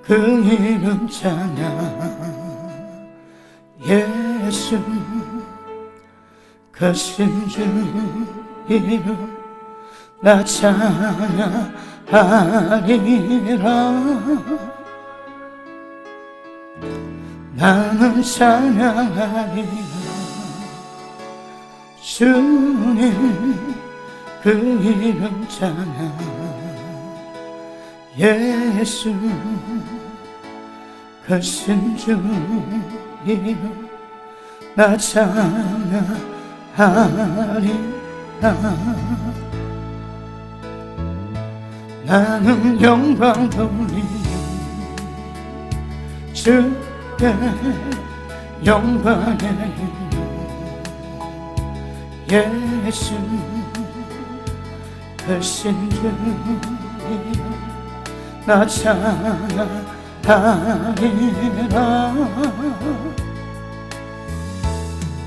그 이름 찬양. 예수 크신 주 이름 나 찬양하리라. 나는 찬양하리라. 주님 그 이름 찬양. 예수 크신 주 이름 나 찬양하리라. 나는 영광 돌리니 주께 영광의 이름. 예수 크신 주 이름 나 찬양하리라.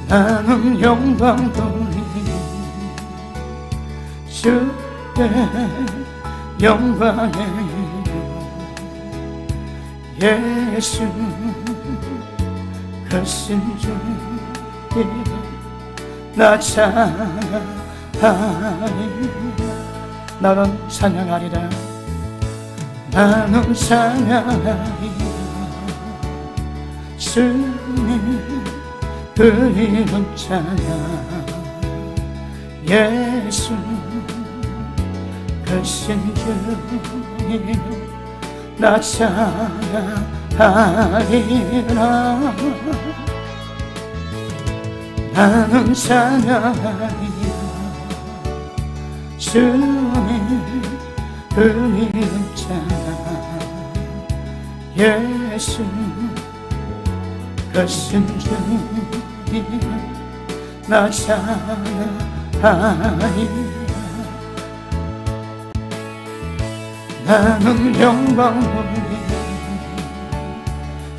나는 영광 돌리니 주께 영광의 이름. 예수 크신 주 이름 나 찬양하리라. 나는 찬양하리라. 나는 찬양하리라. 주님 그 이름 찬양. 예수 크신 주 이름 나 찬양하리라. 나는 찬양하리라. 주님 그 이름 찬양. 예수 크신 주 이름 나 찬양하리라. 나는 영광 돌리니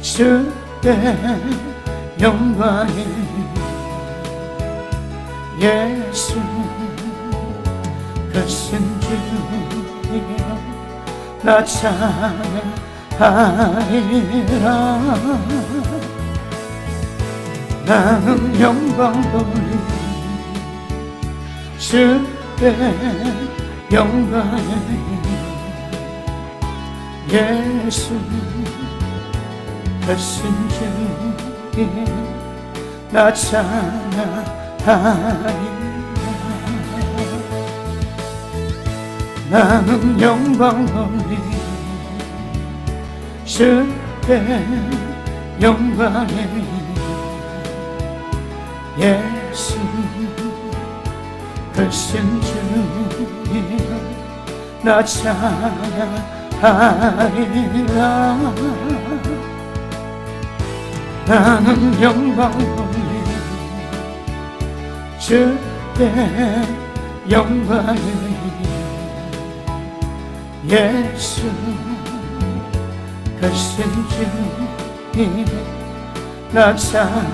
주께 영광의 이름. 예수 크신 주 이름 나 찬양하리라. 나는 영광 돌리니 주께 영광의 이름. 예수 크신 주 이름 나 찬양하리라. 나는 영광 돌리니 주께 영광의 이름. 예수 크신 주 이름 나 찬양하리라. 나는 영광 돌리니 주께 영광의 이름. 예수 크신 주 이름 나 찬양하리라.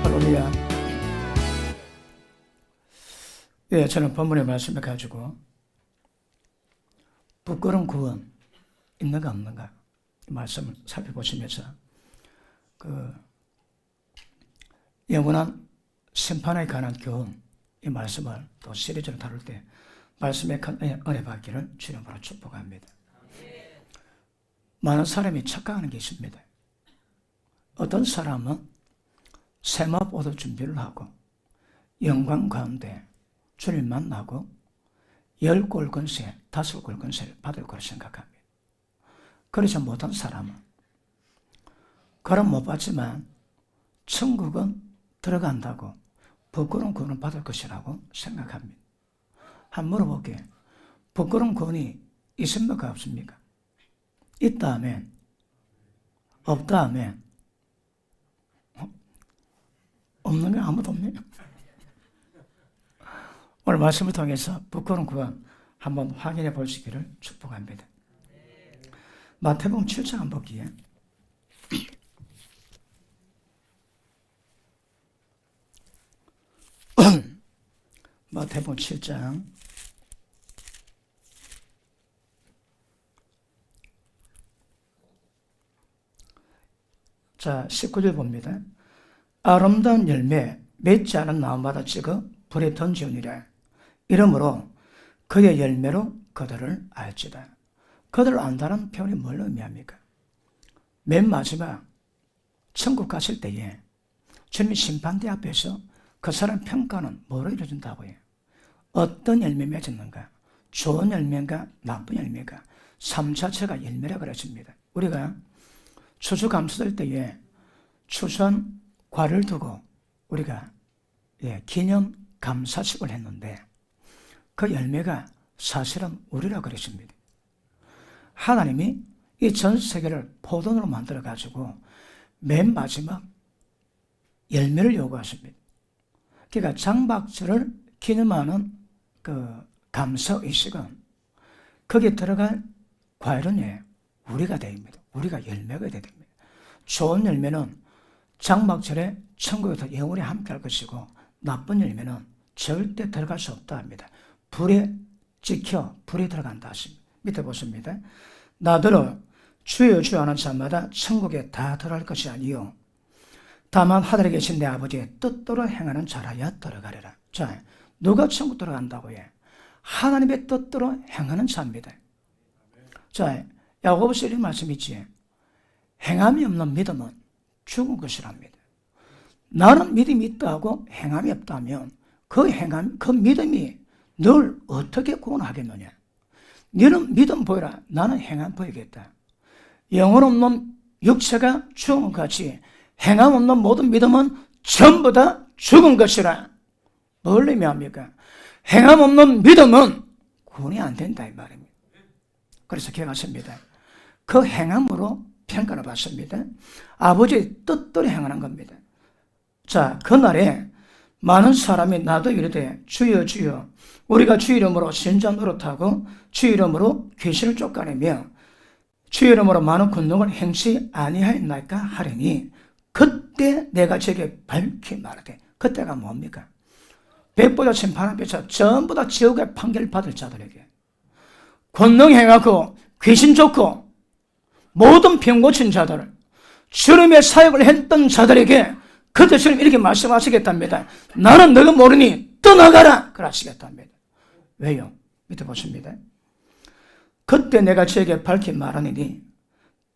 할렐루야. 예, 저는 본문의 말씀을 가지고 부끄러운 구원 있는가 없는가 이 말씀을 살펴보시면서 그 영원한 심판에 관한 교훈 이 말씀을 또 시리즈로 다룰 때 말씀에 큰 은혜 받기를 주님으로 축복합니다. 많은 사람이 착각하는 게 있습니다. 어떤 사람은 세마포 얻을 준비를 하고 영광 가운데 주님 만나고 10골 권세, 5골 권세를 받을 거라 생각합니다. 그러지 못한 사람은 그럼 못 받지만 천국은 들어간다고 부끄러운 구원을 받을 것이라고 생각합니다. 한번 물어볼게요. 부끄러운 구원이 있습니까? 없습니까? 있다 하면, 없다 하면, 없는 게 아무도 없네요. 오늘 말씀을 통해서 부끄러운 구원 한번 확인해 보시기를 축복합니다. 마태복음 7장 한번 보기에 마태복음 7장 자 19절 봅니다. 아름다운 열매 맺지 않은 나무마다 찍어 불에 던지우니라. 이러므로 그의 열매로 그들을 알지다. 그들을 안다는 표현이 뭘 의미합니까? 맨 마지막 천국 가실 때에 주님이 심판대 앞에서 그 사람 평가는 뭐로 이루어진다고요? 어떤 열매 맺었는가? 좋은 열매인가? 나쁜 열매인가? 삶 자체가 열매라 그랬습니다. 우리가 추수감사절 때에 추수한 과를 두고 우리가 기념 감사식을 했는데 그 열매가 사실은 우리라 그랬습니다. 하나님이 이 전 세계를 포도원으로 만들어 가지고 맨 마지막 열매를 요구하십니다. 그러니까 장박절을 기념하는 그 감사의식은 거기에 들어갈 과일은 우리가 됩니다. 우리가 열매가 돼야 됩니다. 좋은 열매는 장막절에 천국에서 영원히 함께할 것이고 나쁜 열매는 절대 들어갈 수 없다 합니다. 불에 찍혀 불에 들어간다 하십니다. 밑에 보십니다. 나더러 주여 주여 하는 자마다 천국에 다 들어갈 것이 아니요 다만 하늘에 계신 내 아버지의 뜻대로 행하는 자라야 들어가리라. 자, 누가 천국 들어간다고 해? 하나님의 뜻대로 행하는 자입니다. 자, 야고보서 이런 말씀이 있지. 행함이 없는 믿음은 죽은 것이랍니다. 나는 믿음이 있다고 행함이 없다면 그 믿음이 널 어떻게 구원하겠느냐? 너는 믿음 보여라. 나는 행함 보이겠다. 영혼 없는 육체가 죽은 것 같이 행함 없는 모든 믿음은 전부 다 죽은 것이라. 뭘 의미합니까? 행함 없는 믿음은 구원이 안 된다 이 말입니다. 그래서 기억하십니다. 그 행함으로 평가를 받습니다. 아버지의 뜻대로 행하는 겁니다. 자, 그날에 많은 사람이 나도 이르되 주여 주여 우리가 주 이름으로 선지자 노릇하고 주 이름으로 귀신을 쫓아내며 주 이름으로 많은 권능을 행치 아니하였나이까 하리니 그때 내가 저에게 밝히 말하되 그때가 뭡니까? 백보자 심판 앞에서 전부 다 지옥의 판결받을 자들에게 권능 행하고 귀신 쫓고 모든 병 고친 자들 주님의 사역을 했던 자들에게 그때 주님 이렇게 말씀하시겠답니다. 나는 너가 모르니 떠나가라 그러시겠답니다. 왜요? 밑에 보십니다. 그때 내가 저에게 밝히 말하니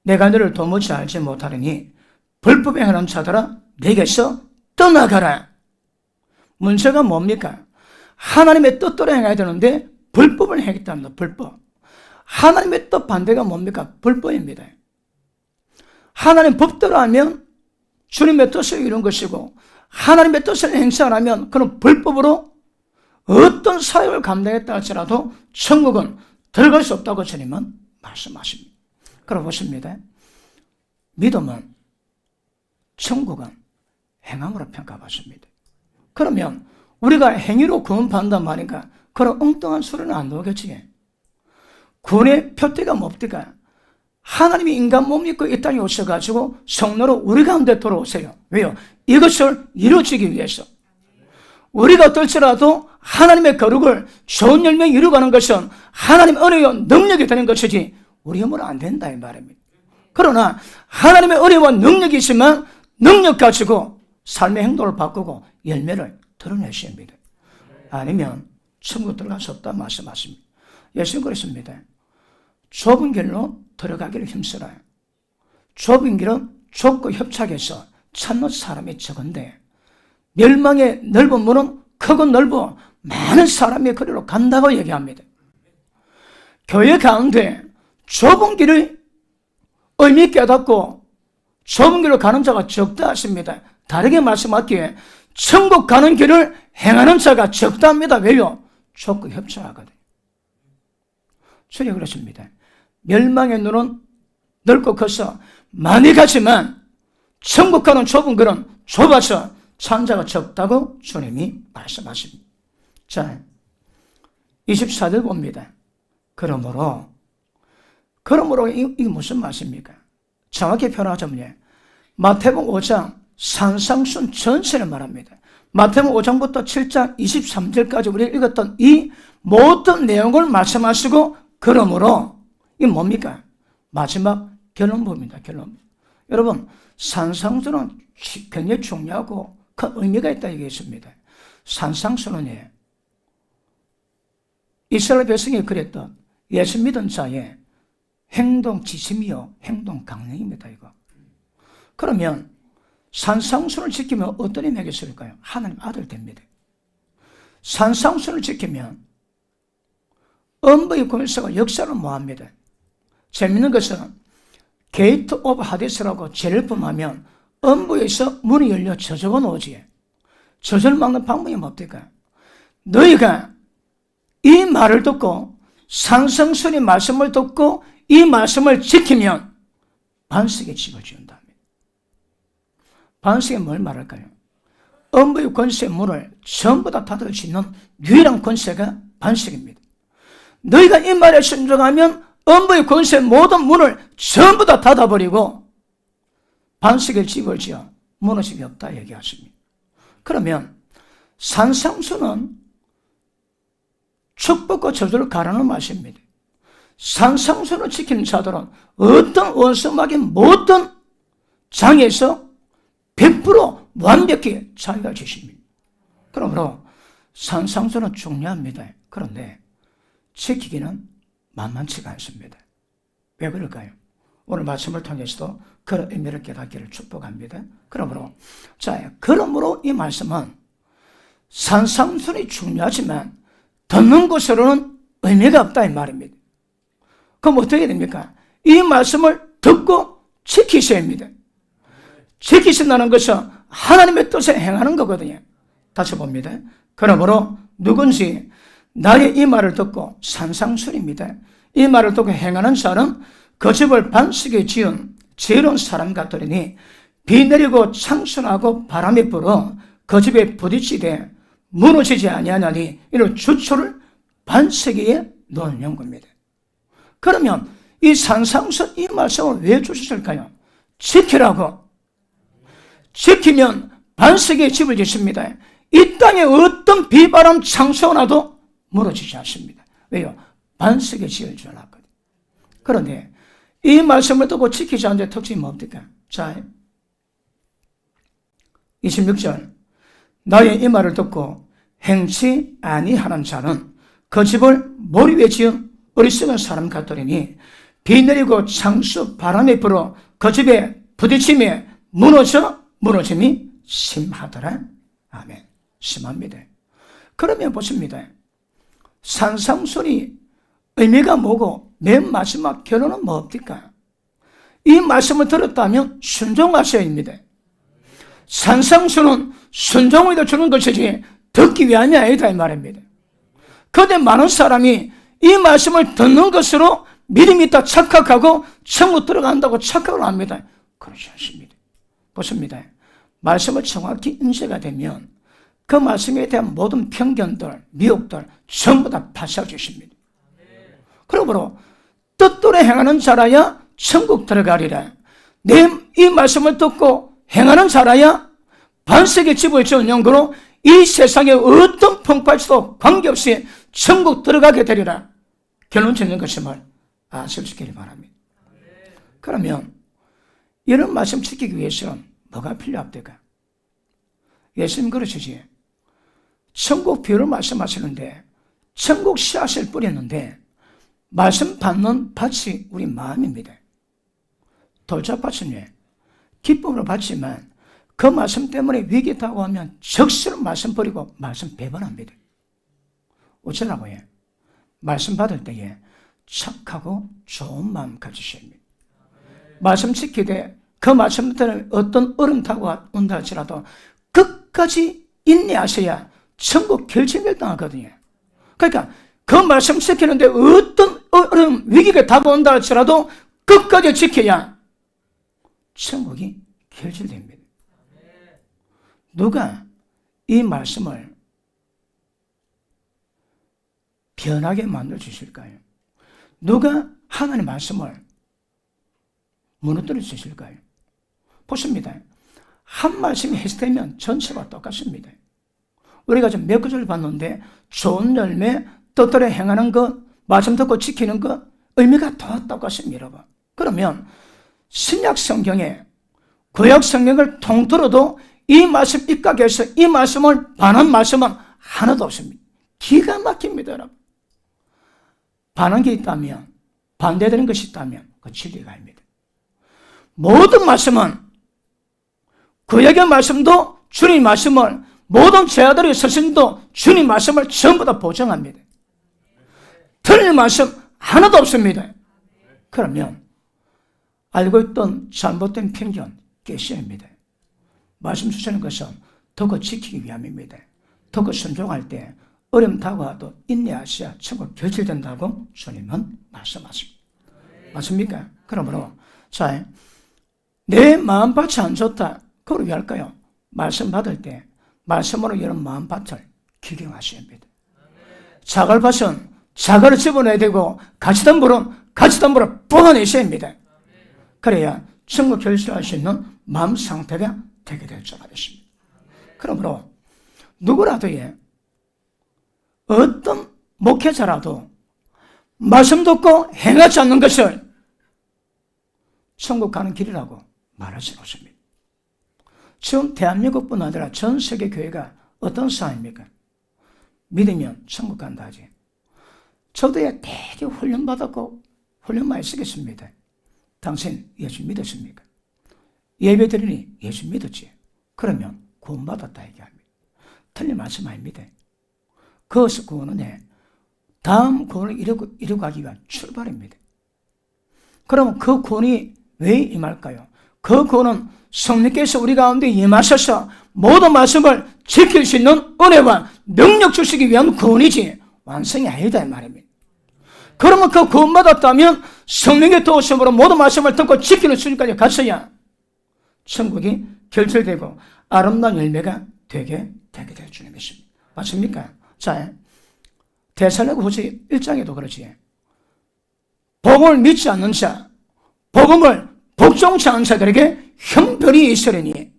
내가 너를 도무지 알지 못하리니 불법에 행하는 자들아 내게서 떠나가라. 문제가 뭡니까? 하나님의 뜻대로 행해야 되는데 불법을 행했답니다. 불법. 하나님의 뜻 반대가 뭡니까? 불법입니다. 하나님 법대로 하면 주님의 뜻을 이룬 것이고 하나님의 뜻을 행치 않으면 그는 불법으로 어떤 사역을 감당했다 할지라도 천국은 들어갈 수 없다고 주님은 말씀하십니다. 그럼 보십니다. 믿음은 천국은 행함으로 평가받습니다. 그러면 우리가 행위로 구원받는단 말인가? 그런 엉뚱한 소리는 안 나오겠지. 구원의 표대가 뭡니까? 하나님이 인간 몸 입고 이 땅에 오셔가지고 성로로 우리 가운데 돌아오세요. 왜요? 이것을 이루어지기 위해서. 우리가 어떨지라도 하나님의 거룩을 좋은 열매 이루어가는 것은 하나님의 은혜와 능력이 되는 것이지 우리 힘으로 안 된다 이 말입니다. 그러나 하나님의 은혜와 능력이 있지만 능력 가지고 삶의 행동을 바꾸고 열매를 드러내셔야 합니다. 아니면 천국 들어갈 수 없다 말씀하십니다. 예수님 그랬습니다. 좁은 길로 들어가기를 힘쓰라. 좁은 길은 좁고 협착해서 찾는 사람이 적은데 멸망의 넓은 문은 크고 넓어 많은 사람이 거리로 간다고 얘기합니다. 교회 가운데 좁은 길을 의미 깨닫고 좁은 길로 가는 자가 적다 하십니다. 다르게 말씀하기에 천국 가는 길을 행하는 자가 적다 합니다. 왜요? 좁고 협착하거든요. 주님 그렇습니다. 멸망의 눈은 넓고 커서 많이 가지만 천국 가는 좁은 길은 좁아서 찬자가 적다고 주님이 말씀하십니다. 자, 24절 봅니다. 그러므로 이게 무슨 말씀입니까? 정확히 표현하자면 마태복음 5장 산상순 전체를 말합니다. 마태복음 5장부터 7장 23절까지 우리가 읽었던 이 모든 내용을 말씀하시고, 그러므로 이게 뭡니까? 마지막 결론부입니다. 결론. 여러분, 산상수는 굉장히 중요하고 큰 의미가 있다 얘기했습니다. 산상수는 이스라엘 백성이 그랬던 예수 믿은 자의 행동 지침이요 행동 강령입니다. 이거. 그러면 산상수를 지키면 어떤 힘이 있을까요? 하나님 아들 됩니다. 산상수를 지키면 음부의 권세가 역사를 모합니다. 재밌는 것은 게이트 오브 하데스라고 죄를 범하면 음부에서 문이 열려 저주가 나오지. 저주를 막는 방법이 뭡니까? 너희가 이 말을 듣고 산성순의 말씀을 듣고 이 말씀을 지키면 반석에 집을 지은다. 반석에 뭘 말할까요? 음부의 권세의 문을 전부 다 닫을 수 있는 유일한 권세가 반석입니다. 너희가 이 말에 순종하면 음부의 권세의 모든 문을 전부 다 닫아버리고 반석에 집을 지어 무너짐이 없다 얘기하십니다. 그러면 산상수는 축복과 저주를 가르는 맛입니다. 산상수를 지키는 자들은 어떤 원수막인 모든 장에서 100% 완벽히 자유가 주십니다. 그러므로 산상수는 중요합니다. 그런데 지키기는 만만치가 않습니다. 왜 그럴까요? 오늘 말씀을 통해서도 그런 의미를 깨닫기를 축복합니다. 그러므로 이 말씀은 산상순이 중요하지만 듣는 것으로는 의미가 없다 이 말입니다. 그럼 어떻게 됩니까? 이 말씀을 듣고 지키셔야 합니다. 지키신다는 것은 하나님의 뜻에 행하는 거거든요. 다시 봅니다. 그러므로 누군지 나의 이 말을 듣고 산상순입니다. 이 말을 듣고 행하는 자는 그 집을 반석에 지은 지혜로운 사람 같으니 비 내리고 창순하고 바람이 불어 그 집에 부딪히되 무너지지 아니하나니 이런 주초를 반석 위에 놓는 겁니다. 그러면 이 산상순 이 말씀을 왜 주셨을까요? 지키라고. 지키면 반석에 집을 짓습니다. 이 땅에 어떤 비바람 창수가 나도 무너지지 않습니다. 왜요? 반석에 집을 지어놨거든요. 그런데 이 말씀을 듣고 지키지 않는 특징이 뭡니까? 자, 26절 나의 이 말을 듣고 행치 아니하는 자는 그 집을 모리 위에 지은 어리석은 사람 같더니 비 내리고 창수 바람이 불어 그 집에 부딪힘에 무너짐이 심하더라. 아멘. 심합니다. 그러면 보십니다. 산상순이 의미가 뭐고 맨 마지막 결론은 뭡니까? 이 말씀을 들었다면 순종하셔야 합니다. 산상순은 순종을 주는 것이지 듣기 위함이 아니다 이 말입니다. 그런데 많은 사람이 이 말씀을 듣는 것으로 믿음이 있다 착각하고 천국 들어간다고 착각을 합니다. 그렇지 않습니다. 보십니다. 말씀을 정확히 인식가 되면 그 말씀에 대한 모든 편견들, 미혹들 전부 다 파쇄해 주십니다. 그러므로 뜻대로 행하는 자라야 천국 들어가리라. 내 이 말씀을 듣고 행하는 자라야 반석에 집을 지은 연고로 이 세상에 어떤 풍파에서도 관계없이 천국 들어가게 되리라. 결론 짓는 것임을 아시기를 바랍니다. 그러면 이런 말씀 지키기 위해서는 뭐가 필요합니까? 예수님 그러시지. 천국 비유를 말씀하시는데 천국 씨앗을 뿌렸는데 말씀 받는 밭이 우리 마음입니다. 돌짝밭은 왜? 기쁨으로 받지만 그 말씀 때문에 위기 타고 하면 적시로 말씀 버리고 말씀 배반합니다. 어쩌라고 해? 말씀 받을 때에 착하고 좋은 마음 가지셔야 합니다. 말씀 지키되 그 말씀 때문에 어떤 얼음 타고 온다 할지라도 끝까지 인내하셔야 천국 결정결당하거든요. 그러니까 그 말씀 지키는데 어떤 얼음 위기가 다가온다 할지라도 끝까지 지켜야 천국이 결정됩니다. 누가 이 말씀을 변하게 만들어 주실까요? 누가 하나님의 말씀을 무너뜨려 주실까요? 보십니다. 한 말씀이 해석되면 전체가 똑같습니다. 우리가 지금 몇 구절 봤는데 좋은 열매, 뜻대로 행하는 것, 말씀 듣고 지키는 것 의미가 더 똑같습니다. 그러면 신약 성경에 구약 성경을 통틀어도 이 말씀 입각해서 이 말씀을 반한 말씀은 하나도 없습니다. 기가 막힙니다, 여러분. 반한 게 있다면, 반대되는 것이 있다면 그 진리가 아닙니다. 모든 말씀은 구약의 말씀도 주님 말씀을, 모든 제자들의 스승도 주님 말씀을 전부 다 보장합니다. 틀린 말씀 하나도 없습니다. 그러면 알고 있던 잘못된 편견 깨셔야합니다. 말씀 주시는 것은 더 지키기 위함입니다. 더 순종할 때 어려움 다가와도 인내하셔야 천국 결실된다고 주님은 말씀하십니다. 맞습니까? 그러므로 자, 내 마음밭이 안 좋다. 그걸 왜 할까요? 말씀 받을 때 말씀으로 이런 마음밭을 기경하셔야 합니다. 자갈밭은 자갈을 집어내야 되고 가시덤불은 가시덤불을 뽑아내셔야 합니다. 그래야 천국 결실할 수 있는 마음 상태가 되게 될 줄 알았습니다. 그러므로 누구라도 어떤 목회자라도 말씀 듣고 행하지 않는 것을 천국 가는 길이라고 말할 수는 없습니다. 지금 대한민국뿐 아니라 전 세계 교회가 어떤 상황입니까? 믿으면 천국 간다 하지. 저도 되게 훈련받았고 훈련 많이 쓰겠습니다. 당신 예수 믿었습니까? 예배 드리니 예수 믿었지. 그러면 구원받았다 얘기합니다. 틀린 말씀 아닙니다. 그것을 구원은 다음 구원을 이루고 가기 위한 출발입니다. 그러면 그 구원이 왜 임할까요? 그 구원은 성령께서 우리 가운데 임하셔서 모든 말씀을 지킬 수 있는 은혜와 능력 주시기 위한 구원이지 완성이 아니다 이 말입니다. 그러면 그 구원받았다면 성령의 도우심으로 모든 말씀을 듣고 지키는 수준까지 갔어야 천국이 결실되고 아름다운 열매가 되게 될 줄 믿습니다. 맞습니까? 자, 데살로니가 1장에도 그렇지. 복음을 믿지 않는 자, 복음을 복종치 않은 자들에게 형편이 있으리니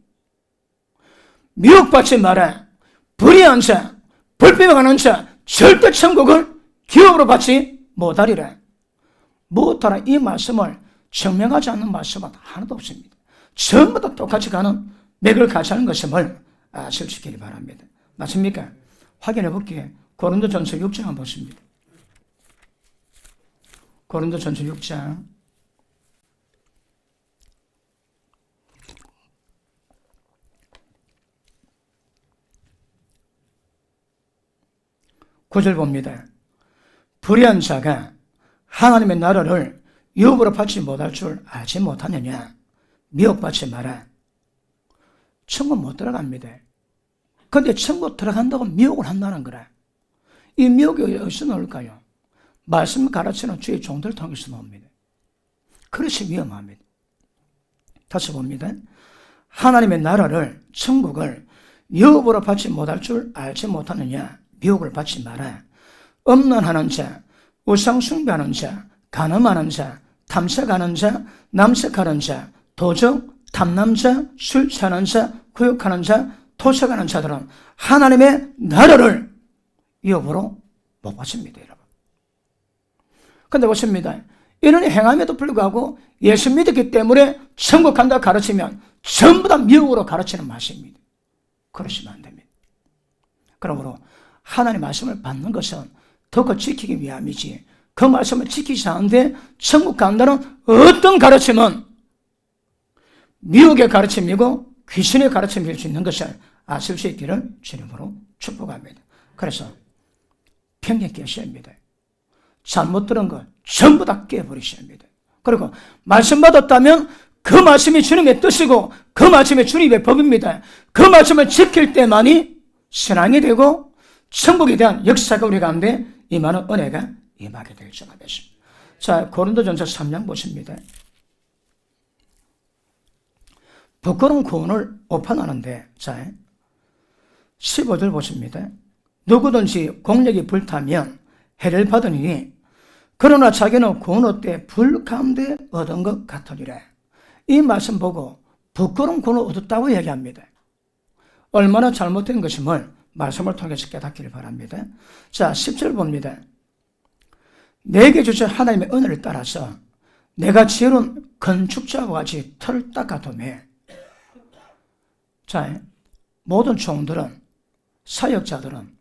미혹받지 마라. 불의한 자, 불평하는 자 절대 천국을 기업으로 받지 못하리라. 무엇하라 이 말씀을 증명하지 않는 말씀은 하나도 없습니다. 전부 다 똑같이 가는 맥을 같이 하는 것임을 아실 수 있기를 바랍니다. 맞습니까? 확인해 볼게요. 고린도전서 6장 한번 보십니다. 고린도전서 6장 9절 봅니다. 불의한 자가 하나님의 나라를 유업으로 받지 못할 줄 알지 못하느냐. 미혹받지 마라. 천국 못 들어갑니다. 근데 천국 들어간다고 미혹을 한다는 거라. 이 미혹이 어디서 나올까요? 말씀 가르치는 주의 종들을 통해서 나옵니다. 그것이 위험합니다. 다시 봅니다. 하나님의 나라를, 천국을 유업으로 받지 못할 줄 알지 못하느냐. 미혹을 받지 마라. 음란하는 자, 우상 숭배하는 자, 간음하는 자, 탐색하는 자, 남색하는 자, 도적, 탐남자, 술 취하는 자, 구역하는 자, 토색하는 자들은 하나님의 나라를 유업으로 못 받습니다, 여러분. 근데 보십니다. 이런 행함에도 불구하고 예수 믿었기 때문에 천국 간다 가르치면 전부 다 미혹으로 가르치는 말씀입니다. 그러시면 안 됩니다. 그러므로 하나님의 말씀을 받는 것은 더 지키기 위함이지 그 말씀을 지키지 않는데 천국 간다는 어떤 가르침은 미혹의 가르침이고 귀신의 가르침일 수 있는 것을 아실 수 있기를 주님으로 축복합니다. 그래서 편견 깨셔야 합니다. 잘못 들은 것 전부 다 깨버리셔야 합니다. 그리고 말씀 받았다면 그 말씀이 주님의 뜻이고 그 말씀이 주님의 법입니다. 그 말씀을 지킬 때만이 신앙이 되고 천국에 대한 역사가 우리 가운데 임하는 은혜가 임하게 될 줄 믿습니다. 자, 고린도전서 3장 보십니다. 부끄러운 구원을 오판하는데, 자, 15절 보십니다. 누구든지 공력이 불타면 해를 받으니 그러나 자기는 구원 얻되 불 가운데 얻은 것 같으리라. 이 말씀 보고 부끄러운 구원을 얻었다고 얘기합니다. 얼마나 잘못된 것임을 말씀을 통해서 깨닫기를 바랍니다. 자, 10절 봅니다. 내게 주신 하나님의 은혜를 따라서 내가 지혜로운 건축자와 같이 털을 닦아두매. 자, 모든 종들은, 사역자들은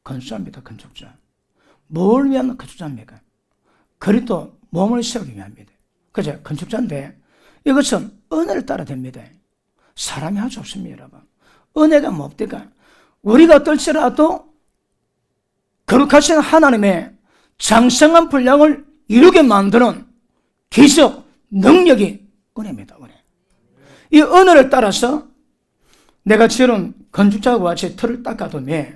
건축자입니다. 건축자. 뭘 위한 건축자입니까? 그리스도 몸을 세우기 위함입니다. 그죠? 건축자인데 이것은 은혜를 따라 됩니다. 사람이 할 수 없습니다, 여러분. 은혜가 뭡니까? 우리가 어떨지라도 거룩하신 하나님의 장성한 분량을 이루게 만드는 기적, 능력이 은혜입니다. 은혜. 이 은혜를 따라서 내가 지은 건축자와 같이 틀을 닦아두며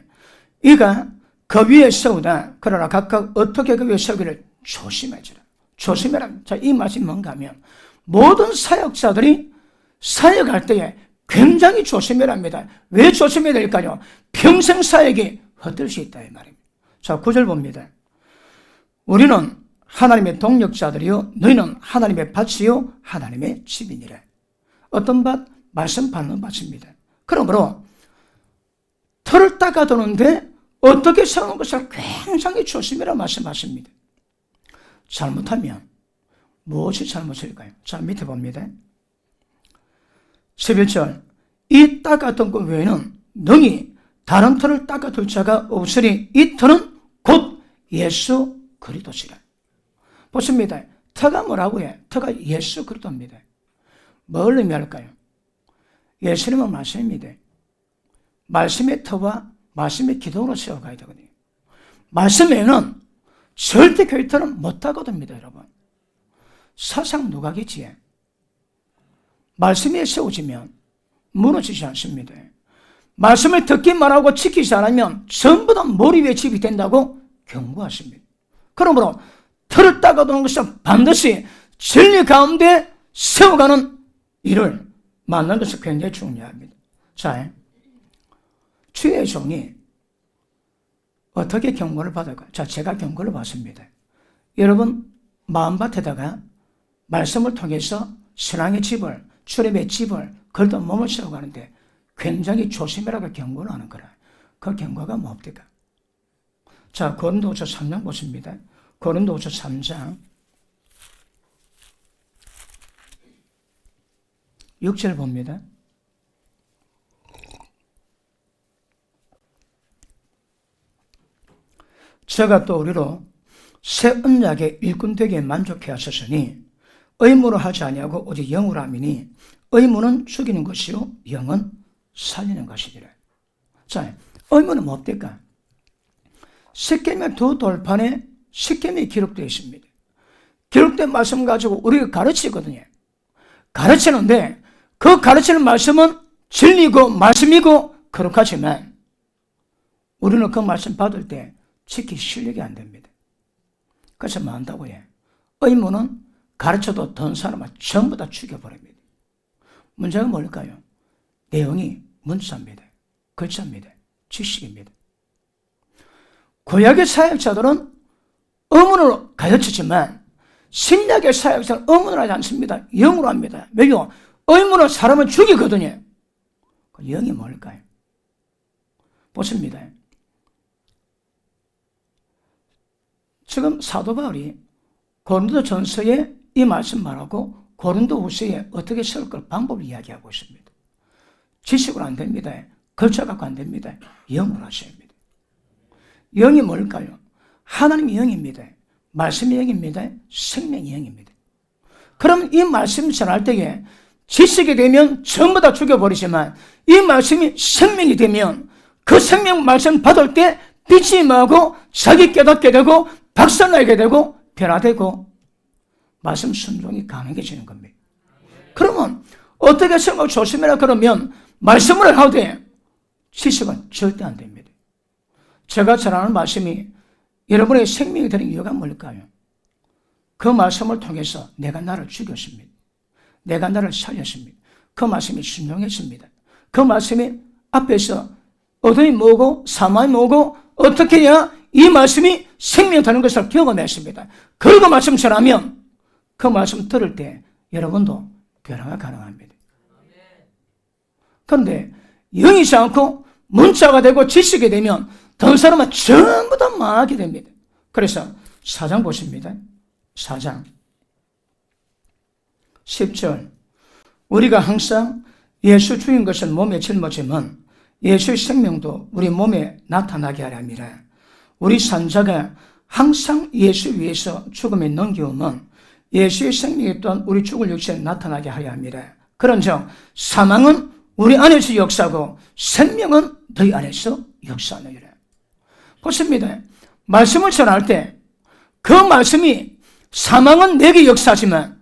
이가 그 위에 세우다. 그러나 각각 어떻게 그 위에 세우기를 조심해지라. 조심해라. 자, 이 말씀이 뭔가 하면 모든 사역자들이 사역할 때에 굉장히 조심해야 합니다. 왜 조심해야 될까요? 평생 사역이 헛될 수 있다 이 말입니다. 자, 9절 봅니다. 우리는 하나님의 동력자들이요 너희는 하나님의 밭이요 하나님의 집이니라. 어떤 밭? 말씀 받는 밭입니다. 그러므로 털을 닦아두는데 어떻게 세우는 것을 굉장히 조심해라 말씀하십니다. 잘못하면 무엇이 잘못일까요? 자, 밑에 봅니다. 11절 이 닦아둔 것 외에는 능히 다른 털을 닦아둘 자가 없으니 이 털은 곧 예수 그리스도시라. 보십니다. 터가 뭐라고 해? 터가 예수 그리스도입니다. 뭘 의미할까요? 예수님은 말씀입니다. 말씀의 터와 말씀의 기도로 세워가야 되거든요. 말씀에는 절대 교회터는 못하거든요, 여러분. 사상 누각이지에 말씀에 세워지면 무너지지 않습니다. 말씀을 듣기만 하고 지키지 않으면 전부 다 머리 위에 집이 된다고 경고하십니다. 그러므로 틀을 닦아두는 것은 반드시 진리 가운데 세워가는 일을 만나는 것이 굉장히 중요합니다. 자, 주의 종이 어떻게 경고를 받을까요? 자, 제가 경고를 받습니다. 여러분 마음밭에다가 말씀을 통해서 신앙의 집을, 출애굽의 집을 그래도 몸을 세워가는데 굉장히 조심해라고 경고를 하는 거라. 그 경고가 뭡니까? 자, 고린도후서 3장 보십니다. 고린도후서 3장 6절 봅니다. 저가 또 우리로 새 언약의 일꾼 되게 만족해 하셨으니 의무로 하지 아니하고 오직 영으로 함이니 의무는 죽이는 것이요 영은 살리는 것이니라. 자, 의무는 뭡니까? 십계명 두 돌판에 십계명이 기록되어 있습니다. 기록된 말씀 가지고 우리가 가르치거든요. 가르치는데 그 가르치는 말씀은 진리고 말씀이고 거룩하지만 우리는 그 말씀 받을 때 지키기 실력이 안 됩니다. 그래서 뭐 한다고 해? 의무는 가르쳐도 던 사람을 전부 다 죽여버립니다. 문제가 뭘까요? 내용이 문자입니다. 글자입니다. 지식입니다. 구약의 사역자들은 의문으로 가르치지만 신약의 사역자는 의문을 하지 않습니다. 영으로 합니다. 왜요? 의문은 사람을 죽이거든요. 그 영이 뭘까요? 보십니다. 지금 사도 바울이 고린도 전서에 이 말씀 말하고 고린도 후서에 어떻게 세울 걸 방법을 이야기하고 있습니다. 지식으로 안 됩니다. 글자 갖고 안 됩니다. 영으로 하셔야 합니다. 영이 뭘까요? 하나님의 영입니다. 말씀의 영입니다. 생명의 영입니다. 그럼 이 말씀을 전할 때에 지식이 되면 전부 다 죽여버리지만 이 말씀이 생명이 되면 그 생명 말씀 받을 때 빛이 임하고 자기 깨닫게 되고 박살나게 되고 변화되고 말씀 순종이 가능해지는 겁니다. 그러면 어떻게 생각 조심해라 그러면 말씀을 하되 지식은 절대 안 됩니다. 제가 전하는 말씀이 여러분의 생명이 되는 이유가 뭘까요? 그 말씀을 통해서 내가 나를 죽였습니다. 내가 나를 살렸습니다. 그 말씀이 순종했습니다. 그 말씀이 앞에서 어둠이 뭐고 사망이 뭐고 어떻게 해야 이 말씀이 생명 되는 것을 경험했습니다. 그리고 말씀 전하면 그 말씀 들을 때 여러분도 변화가 가능합니다. 그런데 영이지 않고 문자가 되고 지식이 되면 다른 사람은 전부 다 망하게 됩니다. 그래서 4장 보십니다. 4장 10절 우리가 항상 예수 주인 것을 몸에 짊어지면 예수의 생명도 우리 몸에 나타나게 하려 함이라. 우리 산자가 항상 예수 위에서 죽음에 넘겨오면 예수의 생명이 또한 우리 죽을 육체에 나타나게 하려 함이라. 그런즉 사망은 우리 안에서 역사하고 생명은 너희 안에서 역사하느니라. 보십니다. 말씀을 전할 때 그 말씀이 사망은 내게 역사하지만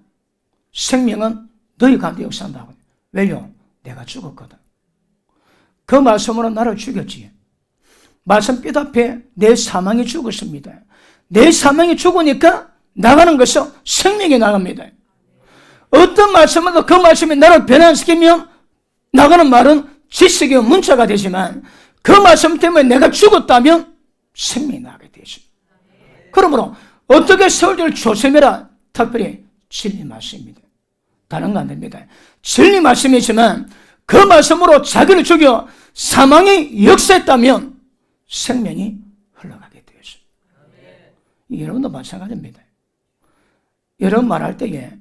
생명은 너희 가운데 역사한다고. 왜요? 내가 죽었거든. 그 말씀으로 나를 죽였지. 말씀 뼈 앞에 내 사망이 죽었습니다. 내 사망이 죽으니까 나가는 것은 생명이 나갑니다. 어떤 말씀으로 그 말씀이 나를 변환시키면 나가는 말은 지식의 문자가 되지만 그 말씀 때문에 내가 죽었다면 생명이 나게 되죠. 그러므로 어떻게 서울대를 조심해라. 특별히 진리 말씀입니다. 다른 거 안 됩니다. 진리 말씀이지만 그 말씀으로 자기를 죽여 사망이 역사했다면 생명이 흘러가게 되죠. 여러분도 마찬가지입니다. 여러분 말할 때에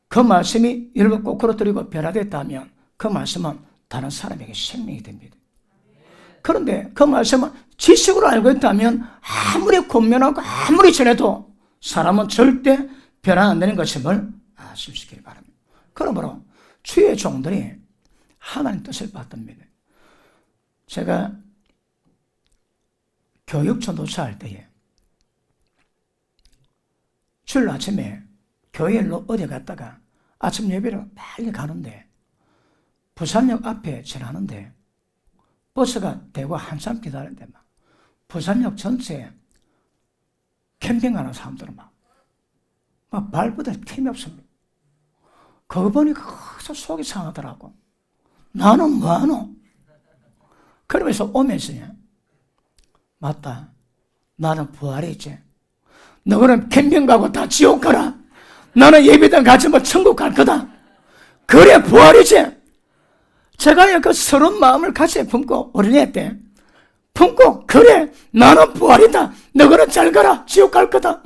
그 말씀이 여러분 거꾸로 들이고 변화됐다면 그 말씀은 다른 사람에게 생명이 됩니다. 그런데 그 말씀은 지식으로 알고 있다면 아무리 권면하고 아무리 전해도 사람은 절대 변화 안 되는 것임을 아시기를 바랍니다. 그러므로 주의 종들이 하나님 뜻을 받습니다. 제가 교육 전도사 할 때에 주일 아침에 교회로 어디 갔다가 아침 예배를 빨리 가는데 부산역 앞에 지나는데 버스가 대고 한참 기다리는데 막 부산역 전체에 캠핑 가는 사람들은 막 발부들 틈이 없습니다. 그거 보니까 커서 속이 상하더라고. 나는 뭐하노? 그러면서 오면서 맞다. 나는 부활이 있지. 너는 캠핑 가고 다 지옥 가라. 나는 예배당 가지 뭐 천국 갈 거다. 그래 부활이지. 제가 그 서러운 마음을 같이 품고 어린애 때 품고 그래 나는 부활이다. 너는 잘 가라. 지옥 갈 거다.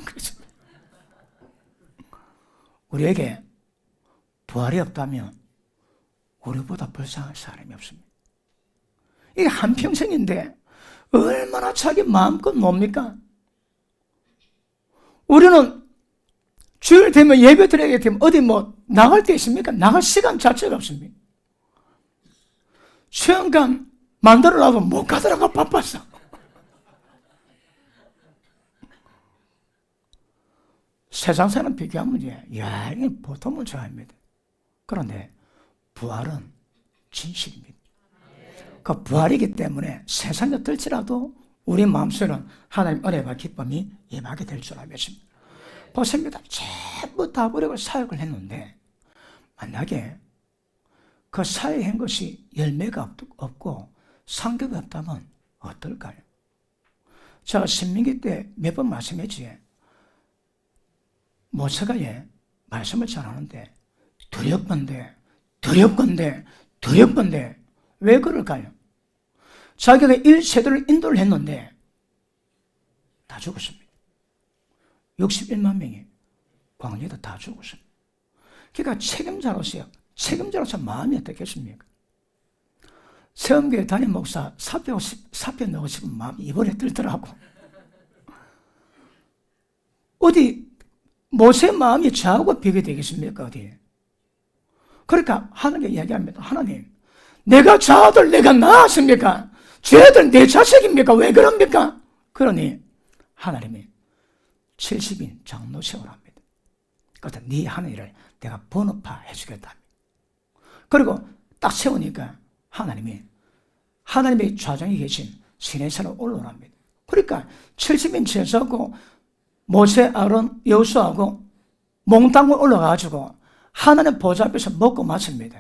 우리에게 부활이 없다면 우리보다 불쌍한 사람이 없습니다. 이게 한평생인데 얼마나 자기 마음껏 놉니까? 우리는 주일 되면 예배 드리게 되면 어디 뭐 나갈 데 있습니까? 나갈 시간 자체가 없습니다. 수영관 만들어놔도 못 가더라고 바빴어. 세상 사람 비교하면 이게 보통 문제가 아닙니다. 그런데 부활은 진실입니다. 그 부활이기 때문에 세상에 들지라도 우리 마음속에는 하나님 은혜와 기쁨이 임하게 될 줄 믿습니다. 보십니다. 전부 다 버리고 사역을 했는데 만약에 그 사역한 것이 열매가 없고 상급이 없다면 어떨까요? 제가 신민기 때 몇 번 말씀했지. 모세가 말씀을 전하는데 두렵건대 왜 그럴까요? 자기가 1세대를 인도를 했는데 다 죽었습니다. 61만 명이 광야에다 다 죽었습니다. 그러니까 책임자로서 마음이 어떻겠습니까? 세움교회 담임 목사 사표 넣고 싶은 마음이 이번에 들더라고. 어디 모세 마음이 저하고 비교되겠습니까? 어디? 그러니까 하나님께 이야기합니다. 하나님, 내가 저 아들 내가 낳았습니까? 저 아들 내 자식입니까? 왜 그럽니까? 그러니 하나님이 70인 장로 세우랍니다. 그래서 네 하늘을 내가 번업화 해주겠다. 그리고 딱 세우니까 하나님의 좌정에 계신 시내산으로 올라오랍니다. 그러니까 70인 제사하고 모세, 아론, 여호수아하고 몽땅을 올라가가지고 하나님 보좌 앞에서 먹고 마십니다.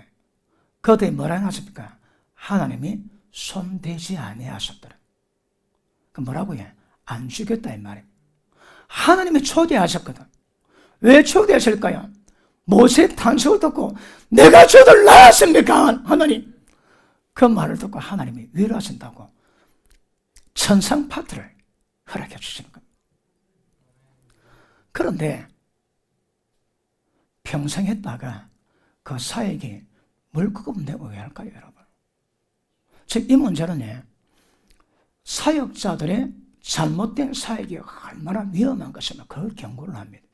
그때 뭐라 하십니까? 하나님이 손대지 아니하셨더라. 그 뭐라고 해? 안 죽였다 이 말입니다. 하나님이 초대하셨거든. 왜 초대하실까요? 모세 탄식을 듣고 내가 저들 낳았습니까? 하나님. 그 말을 듣고 하나님이 위로하신다고 천상 파트를 허락해 주시는 겁니다. 그런데 평생 했다가 그 사역이 물거금 내고 왜 할까요, 여러분? 즉, 이 문제는 사역자들의 잘못된 사역이 얼마나 위험한 것이면 그걸 경고를 합니다.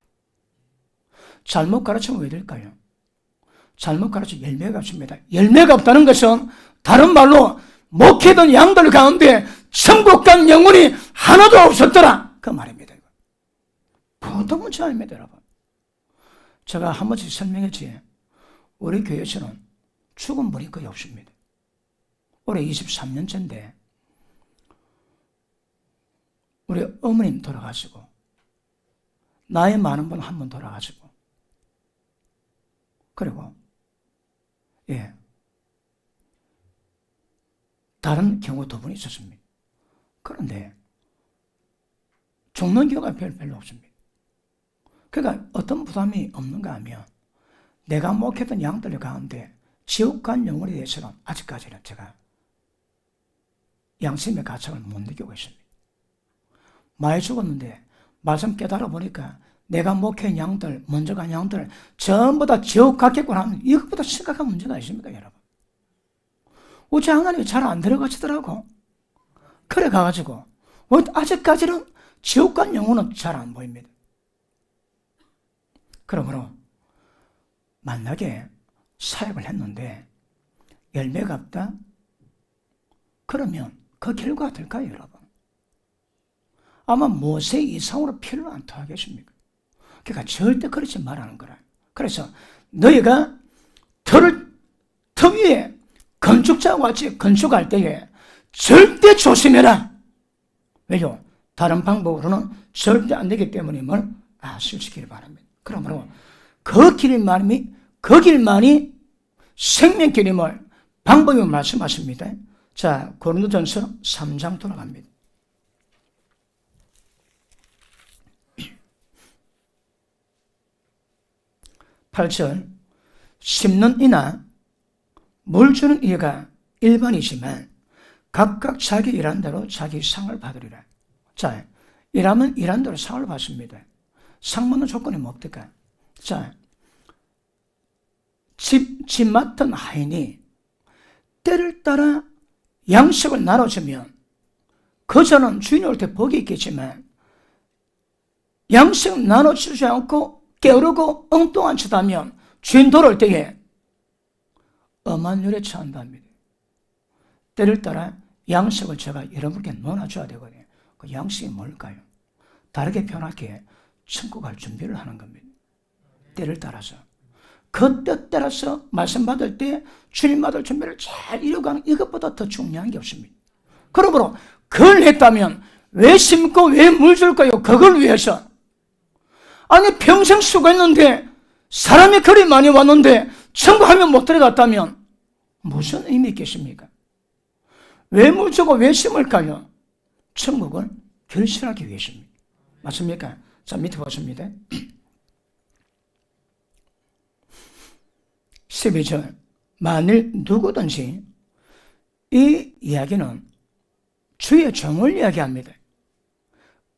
잘못 가르치면 왜 될까요? 잘못 가르치면 열매가 없습니다. 열매가 없다는 것은 다른 말로 목회던 양들 가운데 천국 간 영혼이 하나도 없었더라, 그 말입니다. 보통 문제 아닙니다, 여러분. 제가 한 번씩 설명했지, 우리 교회에서는 죽은 분이 거의 없습니다. 올해 23년째인데 우리 어머님 돌아가시고 나이 많은 분 한 분 돌아가시고 그리고 다른 경우 2분 있었습니다. 그런데 죽는 경우가 별로 없습니다. 그러니까 어떤 부담이 없는가 하면 내가 목했던 양들 가운데 지옥 간 영혼에 대해서는 아직까지는 제가 양심의 가책을 못 느끼고 있습니다. 많이 죽었는데 말씀 깨달아 보니까 내가 목회한 양들, 먼저 간 양들 전부 다 지옥 갔겠구나 하면 이것보다 심각한 문제가 있습니까, 여러분? 어째 하나님이 잘 안 들어가시더라고. 그래 가가지고 아직까지는 지옥 간 영혼은 잘 안 보입니다. 그러므로 만약에 사역을 했는데 열매가 없다? 그러면 그 결과가 될까요, 여러분? 아마 모세 이상으로 피를 안 토하겠습니까? 그러니까 절대 그렇지 말라는 거라. 그래서 너희가 터 위에 건축자와 같이 건축할 때에 절대 조심해라. 왜요? 다른 방법으로는 절대 안 되기 때문임을 아시기를 바랍니다. 그러므로 그 길만이 생명길임을 방법을 말씀하십니다. 자, 고린도전서 3장 돌아갑니다. 8절, 심는 이나 물 주는 이가 일반이지만 각각 자기 일한 대로 자기 상을 받으리라. 자, 일하면 일한 대로 상을 받습니다. 상 받는 조건이 뭡니까? 자, 집 맡은 하인이 때를 따라 양식을 나눠주면 그 전은 주인이 올 때 복이 있겠지만 양식을 나눠주지 않고 게으르고 엉뚱한 짓 하면 주인 돌아올 때에 엄한 일에 처한답니다. 때를 따라 양식을 제가 여러분께 나눠줘야 되거든요. 그 양식이 뭘까요? 다르게 표현하기에 천국 갈 준비를 하는 겁니다. 때를 따라서. 그 때 따라서 말씀 받을 때 주님 받을 준비를 잘 이루어가는 이것보다 더 중요한 게 없습니다. 그러므로 그걸 했다면 왜 심고 왜 물 줄까요? 그걸 위해서. 아니 평생 수고했는데 사람이 그리 많이 왔는데 천국하면 못 들어갔다면 무슨 의미 있겠습니까? 왜 물 주고 왜 심을까요? 천국을 결실하기 위해서입니다. 맞습니까? 자, 밑에 보십니다. 12절, 만일 누구든지, 이 이야기는 주의 종을 이야기합니다.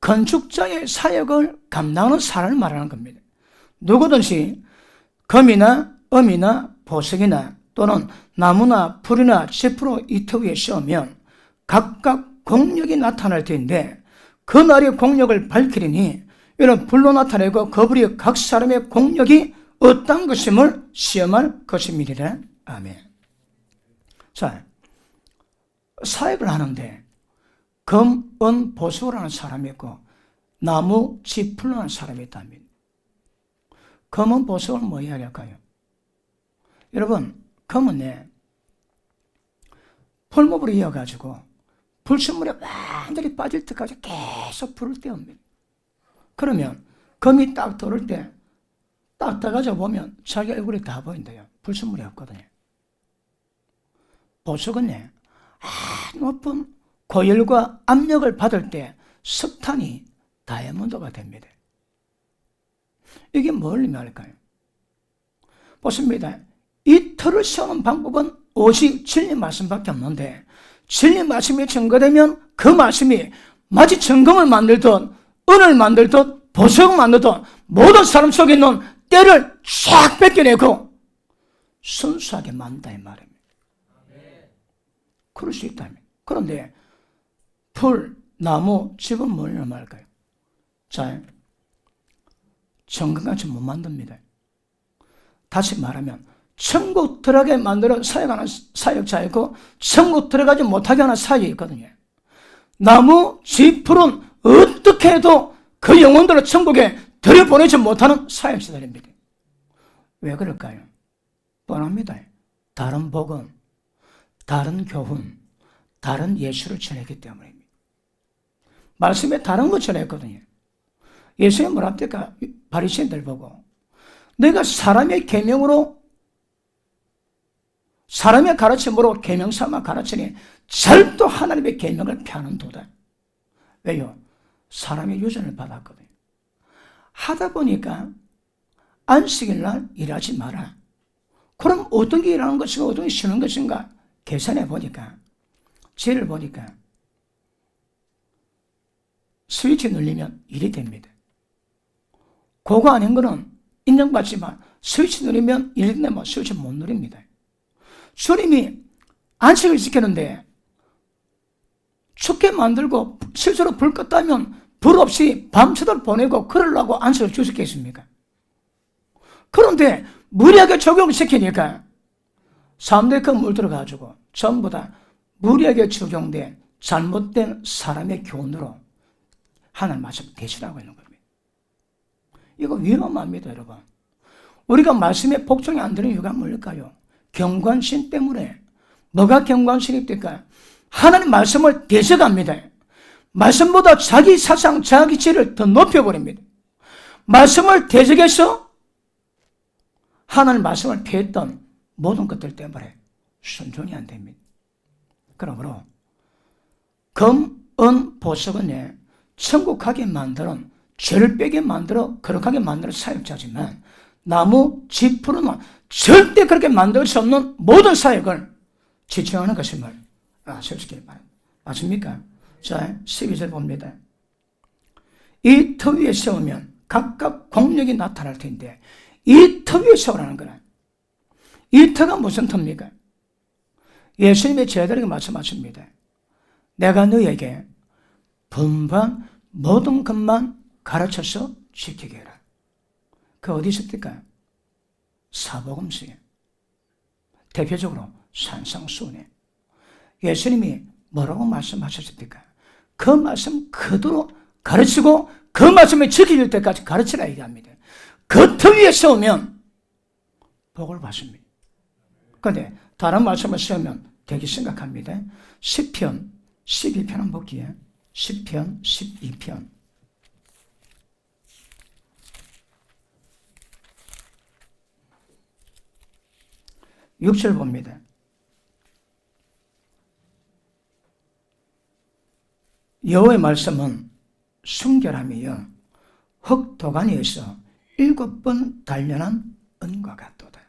건축자의 사역을 감당하는 사람을 말하는 겁니다. 누구든지 금이나 음이나 보석이나 또는 나무나 풀이나 지프로 이터 위에 씌우면 각각 공력이 나타날 텐데 그 날의 공력을 밝히리니 이는 불로 나타내고 그 불이 각 사람의 공력이 어떤 것임을 시험할 것임이니라. 아멘. 자, 사역을 하는데 금, 은, 보석을 하는 사람이 있고 나무, 집, 풀로 하는 사람이 있답니다. 금은 보석을 뭐 이야기할까요? 여러분, 금은 풀목으로 이어가지고 불순물에 완전히 빠질 때까지 계속 불을 떼웁니다. 그러면 금이 딱 돌을 때 딱 떠가지고 보면 자기 얼굴이 다 보인대요. 불순물이 없거든요. 보석은 높은 고열과 압력을 받을 때 석탄이 다이아몬드가 됩니다. 이게 뭘 의미할까요? 보십니다. 이 털을 씌우는 방법은 오직 진리 말씀밖에 없는데 진리 말씀이 증거되면 그 말씀이 마치 정금을 만들듯 은을 만들듯 보석을 만들듯 모든 사람 속에 있는 때를 쫙 뺏겨내고 순수하게 만든다 이 말입니다. 그럴 수 있다면. 그런데 풀, 나무, 집은 뭐냐 말까요? 자, 정금같이 못 만듭니다. 다시 말하면 천국 들어가게 만들어 사역하는 사역자 있고 천국 들어가지 못하게 하는 사역이 있거든요. 나무, 집, 풀은 어떻게 해도 그 영혼들을 천국에 들여보내지 못하는 사역자들입니다. 왜 그럴까요? 뻔합니다. 다른 복음, 다른 교훈, 다른 예수를 전했기 때문입니다. 말씀에 다른 거 전했거든요. 예수님 뭐라 합니까? 바리새인들 보고 내가 사람의 계명으로 사람의 가르침으로 계명 삼아 가르치니 절도 하나님의 계명을 펴는 도다. 왜요? 사람의 유전을 받았거든요. 하다 보니까 안식일 날 일하지 마라. 그럼 어떤 게 일하는 것인가 어떤 게 쉬는 것인가 계산해 보니까 죄를 보니까 스위치 눌리면 일이 됩니다. 그거 아닌 거는 인정받지만 스위치 누르면 일이 되면 스위치 못 누립니다. 주님이 안식을 지키는데 춥게 만들고 실제로 불 껐다면 불 없이 밤새도록 보내고 그러려고 안식을 주셨겠습니까? 그런데 무리하게 적용시키니까 사람들이 그 물들어가지고 전부 다 무리하게 적용된 잘못된 사람의 교훈으로 하나님 말씀 대신하고 있는 겁니다. 이거 위험합니다, 여러분. 우리가 말씀에 복종이 안 되는 이유가 뭘까요? 경관심 때문에. 뭐가 경관심입니까? 하나님 말씀을 대적합니다. 말씀보다 자기 사상, 자기 지를 더 높여버립니다. 말씀을 대적해서 하나님 말씀을 피했던 모든 것들 때문에 순종이 안 됩니다. 그러므로 금, 은, 보석은 천국 가게 만드는 죄를 빼게 만들어 거룩하게 만드는 사역자지만 나무, 집, 풀은 절대 그렇게 만들 수 없는 모든 사역을 지칭하는 것임을 아시길 바랍니다. 맞습니까? 자, 12절 봅니다. 이 터 위에 세우면 각각 공력이 나타날 텐데 이 터 위에 세우라는 거라. 이 터가 무슨 터입니까? 예수님의 제자들에게 말씀하십니다. 내가 너에게 분반 모든 것만 가르쳐서 지키게 해라. 그 어디 있습니까? 사복음서에. 대표적으로 산상수훈에. 예수님이 뭐라고 말씀하셨습니까? 그 말씀 그대로 가르치고 그 말씀을 지킬 때까지 가르치라 얘기합니다. 그 터 위에 세우면 복을 받습니다. 그런데 다른 말씀을 세우면 되게 심각합니다. 시편 12편 한번 볼게요. 시편 12편 6절 봅니다. 여호와의 말씀은 순결함이여 흙도가니에서 7번 단련한 은과 같도다.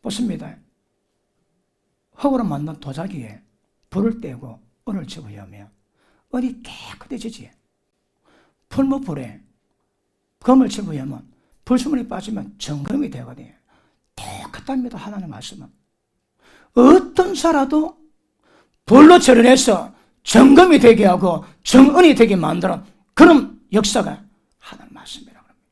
보십니다. 흙으로 만든 도자기에 불을 떼고 은을 집어넣으면 은이 깨끗해지지. 풀무불에 금을 집어넣으면 불수문이 빠지면 정금이 되거든요. 똑같답니다. 하나님의 말씀은. 어떤 사라도 불로 절여내서 정금이 되게 하고 정은이 되게 만드는 그런 역사가 하나님의 말씀이라고 합니다.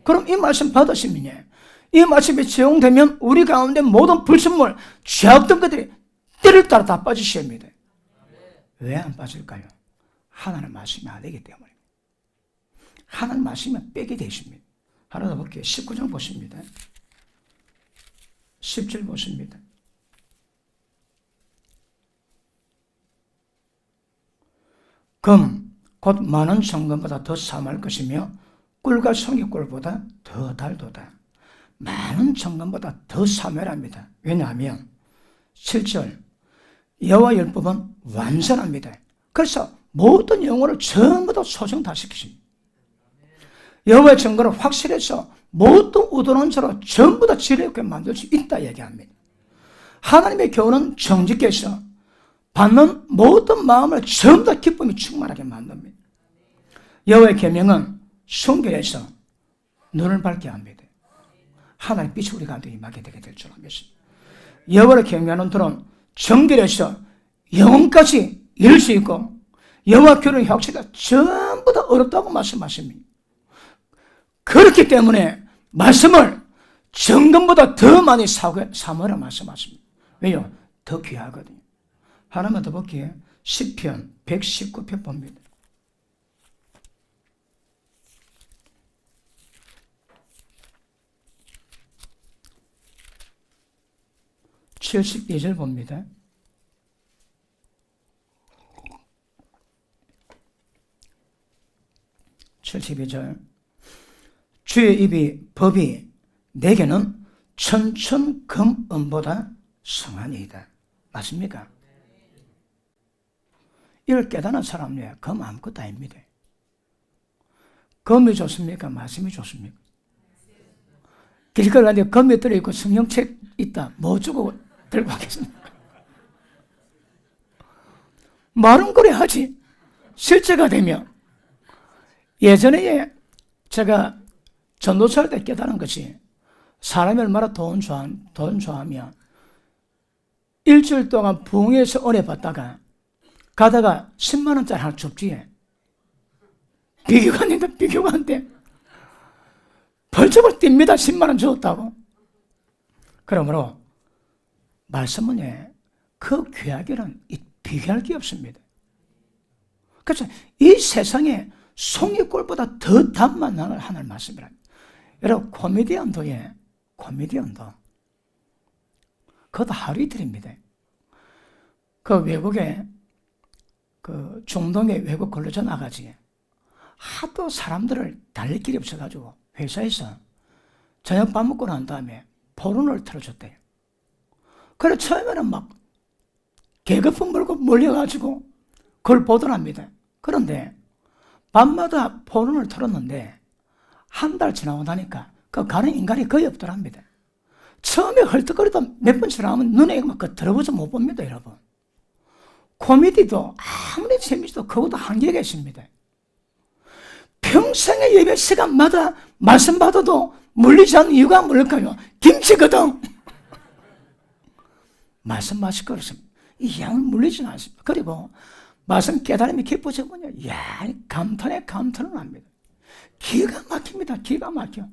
그럼 이 말씀 받으시면요, 이 말씀이 적용되면 우리 가운데 모든 불순물, 죄악된 것들이 때를 따라 다 빠지셔야 합니다. 왜 안 빠질까요? 하나님의 말씀이 안 되기 때문에. 하나님의 말씀이 빼게 되십니다. 하나 더 볼게요. 19장 보십니다. 10절 보십니다. 금, 곧 많은 정금보다 더 사모할 것이며 꿀과 송이꿀보다 더 달도다. 많은 정금보다 더 사모합니다. 왜냐하면 7절 여호와 율법은 완전합니다. 그래서 모든 영혼을 전부 다 소정 다 시키십니다. 여호와의 증거를 확실해서 모든 우둔한 자로 전부 다 지혜롭게 만들 수 있다 얘기합니다. 하나님의 교훈은 정직해서 받는 모든 마음을 전부 다 기쁨이 충만하게 만듭니다. 여호와의 계명은 순결해서 눈을 밝게 합니다. 하나님의 빛이 우리 가운데 임하게 되게 될 줄 믿습니다. 여호와를 경외하는 들은 정결해서 영혼까지 이룰 수 있고 여호와 교훈의 혁신가 전부 다 어렵다고 말씀하십니다. 그렇기 때문에 말씀을 정금보다 더 많이 사모하라 말씀하십니다. 왜요? 더 귀하거든요. 하나만 더 볼게요. 시편 119편 봅니다. 72절 봅니다. 72절. 주의 입이 법이 내게는 천천금은보다 성하니이다. 맞습니까? 이걸 깨닫는 사람은 금 아무것도 아닙니다. 금이 좋습니까? 말씀이 좋습니까? 길거리 가는데 금이 들어있고 성경책 있다. 뭐 주고 들고 가겠습니까? 말은 그래 하지. 실제가 되면. 예전에 제가 전도사할 때 깨달은 것이 사람이 얼마나 돈 좋아하면 일주일 동안 부흥회에서 은혜 받다가 가다가 10만 원짜리 하나 줍지에 비교가 안 된다. 비교가 안 돼. 벌쩍을 띱니다. 10만 원 줬다고. 그러므로 말씀은 그 귀하기는 비교할 게 없습니다. 그래서 이 세상에 송이골보다 더 담만 나는 하나님 말씀이라. 여러분 코미디언도에 코미디언도 그것도 하루 이틀입니다. 그 외국에 그 중동에 외국 걸려져 나가지 하도 사람들을 달릴 길이 없어가지고 회사에서 저녁 밥 먹고 난 다음에 포르노를 틀어줬대요. 그래 처음에는 막 계급품 물고 몰려가지고 그걸 보더랍니다. 그런데 밤마다 포르노를 틀었는데 한 달 지나고 나니까 그 가는 인간이 거의 없더랍니다. 처음에 헐떡거리다 몇 번 지나면 눈에 막 들어보지 못 봅니다, 여러분. 코미디도 아무리 재미있어도 그것도 한계가 있습니다. 평생의 예배 시간마다 말씀 받아도 물리지 않는 이유가 뭘까요? 김치거든. 말씀 마실 거였습니다. 이 양은 물리지는 않습니다. 그리고 말씀 깨달음이 깊어지면요, 야, 감탄을 합니다. 기가 막힙니다. 기가 막혀.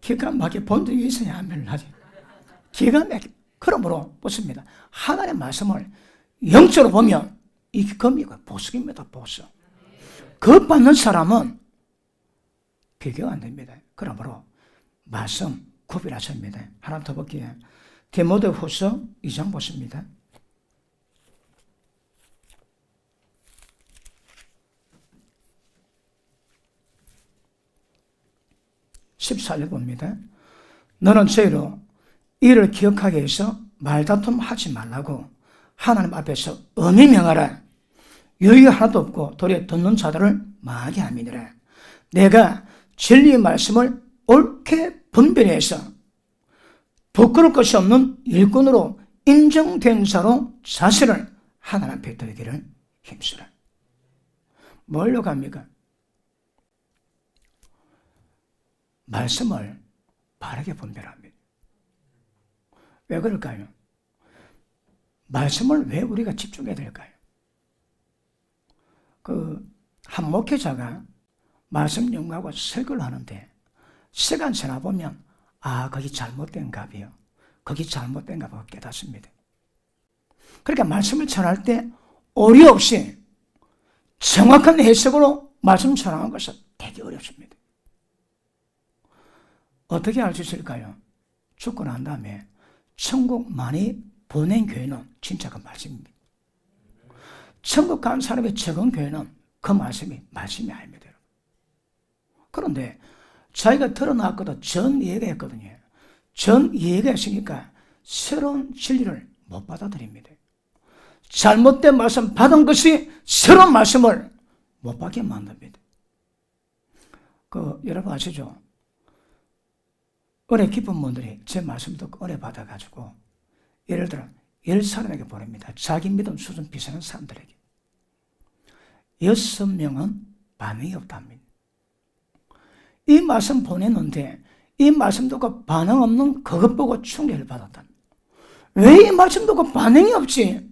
기가 막혀. 본 적이 있어야 하면 하지. 기가 막혀. 그러므로 보십니다. 하나님의 말씀을 영적으로 보면 이 금이고 보석입니다. 보석. 그 받는 사람은 비교가 안 됩니다. 그러므로 말씀 구별하십니다. 하나 더 볼게요. 디모데후서 2장 보십니다. 14절 봅니다. 너는 죄로 이를 기억하게 해서 말다툼 하지 말라고 하나님 앞에서 엄히 명하라. 여유가 하나도 없고 도리어 듣는 자들을 망하게 함이니라. 내가 진리의 말씀을 옳게 분별해서 부끄러울 것이 없는 일꾼으로 인정된 자로 자신을 하나님 앞에 드리기를 힘쓰라. 뭘로 갑니까? 말씀을 바르게 분별합니다. 왜 그럴까요? 말씀을 왜 우리가 집중해야 될까요? 한 목회자가 말씀 연구하고 설교를 하는데 시간 지나 보면 거기 잘못된 갑이요. 거기 잘못된 갑을 깨닫습니다. 그러니까 말씀을 전할 때 오리 없이 정확한 해석으로 말씀 전하는 것은 되게 어렵습니다. 어떻게 알 수 있을까요? 죽고 난 다음에 천국 많이 보낸 교회는 진짜 그 말씀입니다. 천국 간 사람의 적은 교회는 그 말씀이 아닙니다. 그런데 자기가 드러났거든 전 이해가 했거든요. 전 이해가 했으니까 새로운 진리를 못 받아들입니다. 잘못된 말씀 받은 것이 새로운 말씀을 못 받게 만듭니다. 여러분 아시죠? 은혜 깊은 분들이 제 말씀 듣고 은혜 받아가지고 예를 들어 10사람에게 보냅니다. 자기 믿음 수준 비슷한 사람들에게. 6명은 반응이 없답니다. 이 말씀 보냈는데 이 말씀 듣고 반응 없는 그것 보고 충격을 받았답니다. 왜 이 말씀 듣고 반응이 없지?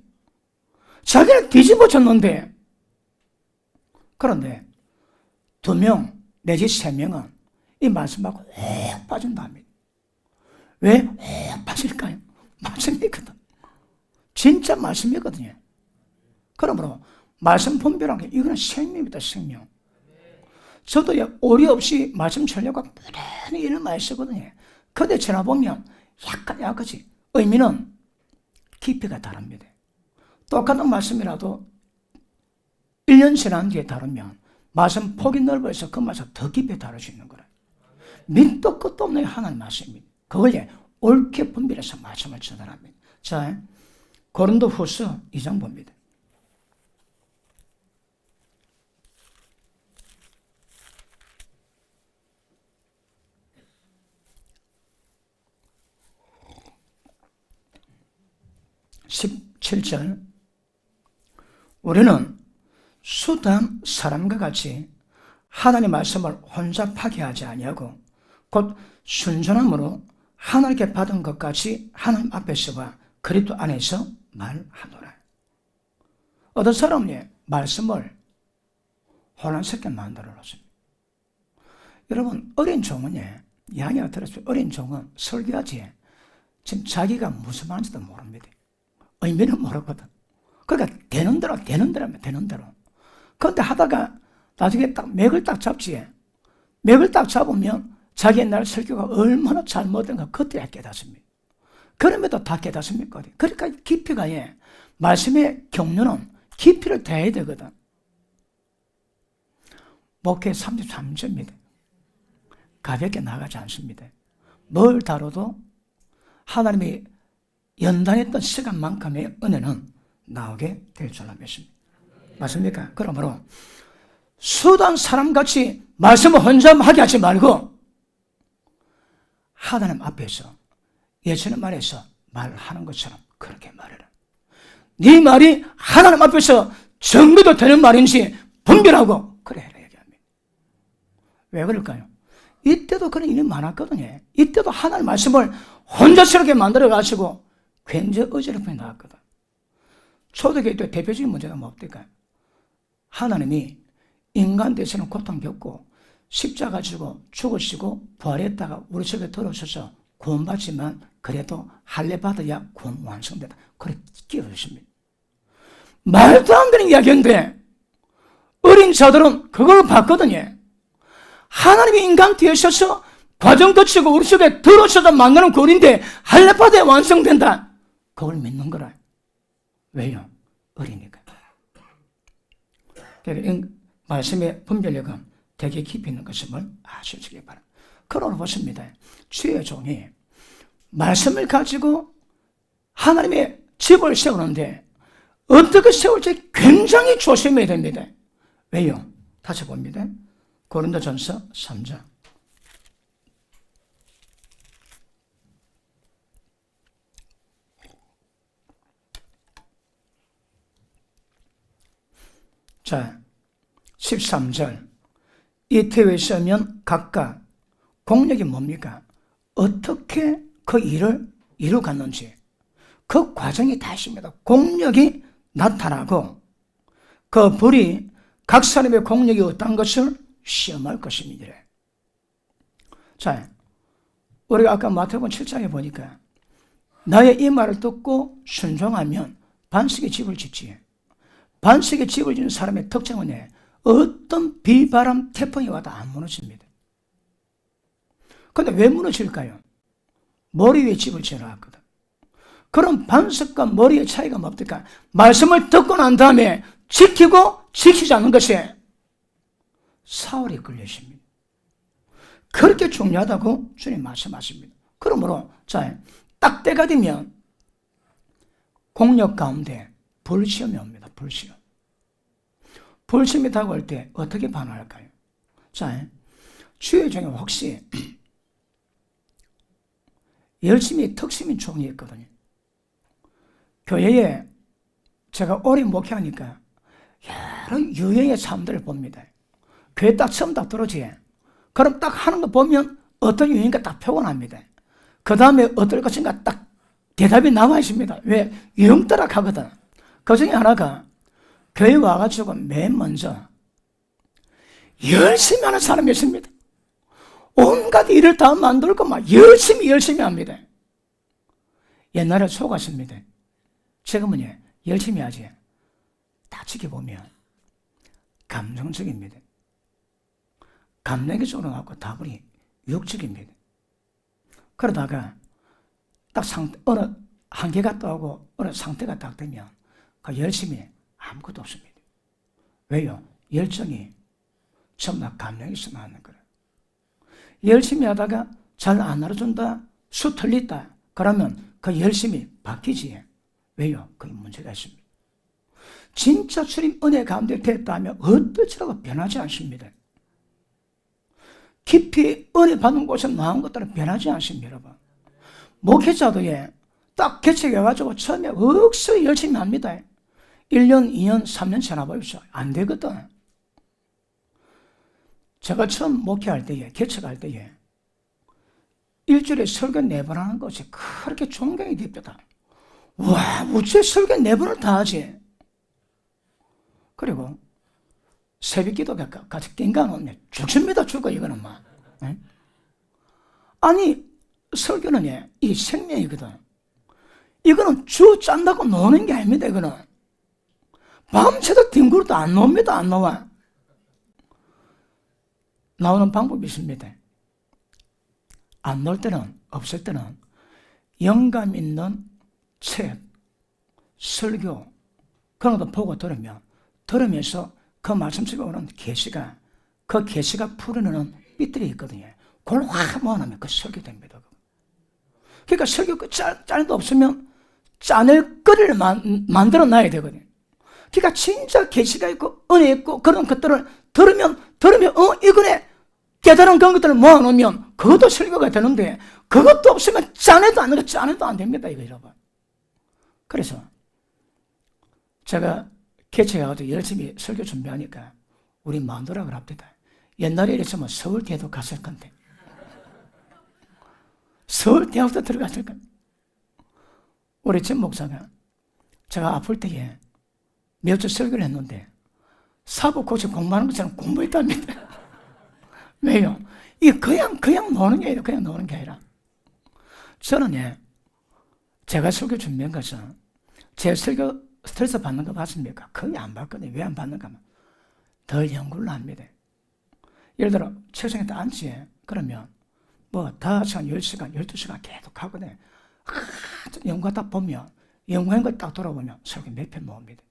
자기는 뒤집어졌는데. 그런데 2명 내지 3명은 이 말씀 받고 확 빠진답니다. 왜 확 빠질까요? 말씀이거든. 진짜 말씀이거든요. 그러므로 말씀 분별하는 게 이거는 생명입니다. 생명. 저도 오리 없이 말씀 전려고 부단히 이런 많이 쓰거든요. 근데 지나보면 약간씩 의미는 깊이가 다릅니다. 똑같은 말씀이라도 1년 지난 뒤에 다루면 말씀 폭이 넓어서 그 말씀 더 깊이 다룰 수 있는 거예요. 밑도 끝도 없는 하나님 말씀입니다. 그걸 옳게 분별해서 말씀을 전달합니다. 자, 고린도후서 2장 봅니다. (17절) 우리는 수단 사람과 같이 하나님의 말씀을 혼잡하게 하지 아니하고 곧 순전함으로 하나님께 받은 것까지 하나님 앞에서와 그리스도 안에서 말하노라. 어떤 사람이 말씀을 혼란스럽게 만들어 놓습니다. 여러분, 어린 종은 이야기가 들었어요. 어린 종은 설교하지 지금 자기가 무슨 말인지도 모릅니다. 의미는 모르거든. 그러니까 되는 대로 하면 되는 대로. 그런데 하다가 나중에 딱 맥을 딱 잡지. 맥을 딱 잡으면 자기 옛날 설교가 얼마나 잘못된가 그때야 깨닫습니다. 그럼에도 다 깨닫습니까? 그러니까 깊이가 말씀의 경륜은 깊이를 더해야 되거든. 목회 33주입니다. 가볍게 나가지 않습니다. 뭘 다뤄도 하나님이 연단했던 시간만큼의 은혜는 나오게 될 줄로 믿습니다. 맞습니까? 그러므로 수단 사람같이 말씀을 혼잡하게 하지 말고 하나님 앞에서 예수님 말에서 말하는 것처럼 그렇게 말해라. 네 말이 하나님 앞에서 정리도 되는 말인지 분별하고 그래 해라 얘기합니다. 왜 그럴까요? 이때도 그런 일이 많았거든요. 이때도 하나님 말씀을 혼자스럽게 만들어가지고 굉장히 어지럽게 나왔거든. 초대교회 때 대표적인 문제가 뭡니까? 하나님이 인간 대신은 고통 겪고 십자가 지고 죽으시고 부활했다가 우리 속에 들어오셔서 구원받지만 그래도 할례 받아야 구원 완성된다. 그렇게 끼워주십니다. 말도 안 되는 이야기인데 어린 자들은 그걸 봤거든요. 하나님이 인간 되셔서 과정 거치고 우리 속에 들어오셔서 만나는 구원인데 할례 받아야 완성된다. 그걸 믿는 거라. 왜요? 어리니까. 그러니까 말씀의 분별력은 되게 깊이 있는 것임을 아시기 바랍니다. 그러나 보십니다. 주의 종이 말씀을 가지고 하나님의 집을 세우는데 어떻게 세울지 굉장히 조심해야 됩니다. 왜요? 다시 봅니다. 고린도전서 3장. 자, 13절. 이 태에 서면 각각 공력이 뭡니까? 어떻게 그 일을 이루갔는지 그 과정이 다 있습니다. 공력이 나타나고 그 불이 각 사람의 공력이 어떤 것을 시험할 것입니다. 자, 우리가 아까 마태복음 7장에 보니까 나의 이 말을 듣고 순종하면 반석의 집을 짓지. 반석의 집을 짓는 사람의 특징은 어떤 비바람 태풍이 와도 안 무너집니다. 그런데 왜 무너질까요? 머리 위에 집을 지어놨거든. 그럼 반석과 머리의 차이가 뭡니까? 말씀을 듣고 난 다음에 지키고 지키지 않는 것이 사울이 끌려십니다. 그렇게 중요하다고 주님 말씀하십니다. 그러므로 딱 때가 되면 공력 가운데 불시험이 옵니다. 불시험이 다가올 때 어떻게 반응할까요? 자, 주의 중에 혹시 열심히 특심인 총이 있거든요. 교회에 제가 오래 목회하니까 여러 유형의 사람들을 봅니다. 교회 딱 처음 딱 들어오지. 그럼 딱 하는 거 보면 어떤 유형인가 딱 표가 납니다. 그 다음에 어떨 것인가 딱 대답이 나와 있습니다. 왜? 유형 따라 가거든. 그 중에 하나가 교회 와가지고 맨 먼저 열심히 하는 사람이 있습니다. 온갖 일을 다 만들고 막 열심히 합니다. 옛날에 속았습니다. 지금은 열심히 하지. 다 지켜보면 감정적입니다. 감정이 쫄아갖고 다분히 육적입니다. 그러다가 딱 어느 한계가 떠오고 어느 상태가 딱 되면 그 열심히 아무것도 없습니다. 왜요? 열정이 전부 다 감정에서 나는 거예요. 열심히 하다가 잘 안 알아준다, 수 틀렸다, 그러면 그 열심히 바뀌지. 왜요? 그게 문제가 있습니다. 진짜 주님 은혜 가운데 됐다면 어떨지라고 변하지 않습니다. 깊이 은혜 받는 곳에 나온 것들은 변하지 않습니다, 여러분. 목회자도 딱 개척해가지고 처음에 억수로 열심히 합니다. 1년, 2년, 3년 지나보십시오. 안 되거든. 제가 처음 목회할 때에, 개척할 때에 일주일에 설교 4번 하는 것이 그렇게 존경이 됩니다. 와, 어째 설교 4번을 다 하지? 그리고 새벽 기도가 같이 낑가하면 죽습니다, 죽어, 이거는 막. 아니, 설교는 이 생명이거든. 이거는 주 짠다고 노는 게 아닙니다, 이거는. 밤새도 뒹굴어도 안 나옵니다, 안 나와. 나오는 방법이 있습니다. 안 나올 때는, 없을 때는 영감 있는 책, 설교, 그런 것도 보고 들으면서 그 말씀 속에 오는 계시가, 그 계시가 풀어내는 삐뚤이 있거든요. 그걸 확 모아놓으면 그 설교됩니다. 그러니까 설교 그 짤도 없으면 짜낼 거리를 만들어 놔야 되거든요. 그러니까 진짜 계시가 있고 은혜 있고 그런 것들을 들으면 이거네 깨달은 그런 것들을 모아놓으면 그것도 설교가 되는데 그것도 없으면 짜내도 안 됩니다, 이거 여러분. 그래서 제가 개척해가지고 열심히 설교 준비하니까 우리 마누라고 합니다. 옛날에 이랬으면 서울대도 갔을 건데 서울대학도 들어갔을 건데 우리 전 목사가 제가 아플 때에 몇 주 설교를 했는데 사법고시 공부하는 것처럼 공부했답니다. 왜요? 이게 그냥 노는 게 아니라 그냥 노는 게 아니라 저는 제가 설교 준비한 것은 제 설교 스트레스 받는 거 봤습니까? 거의 안 받거든요. 왜 안 받는가 하면 덜 연구를 합니다. 예를 들어 책상에 딱 앉지. 그러면 뭐 5시간, 10시간, 12시간 계속 하거든요. 연구하다 보면 연구한 거 딱 돌아보면 설교 몇 편 모읍니다.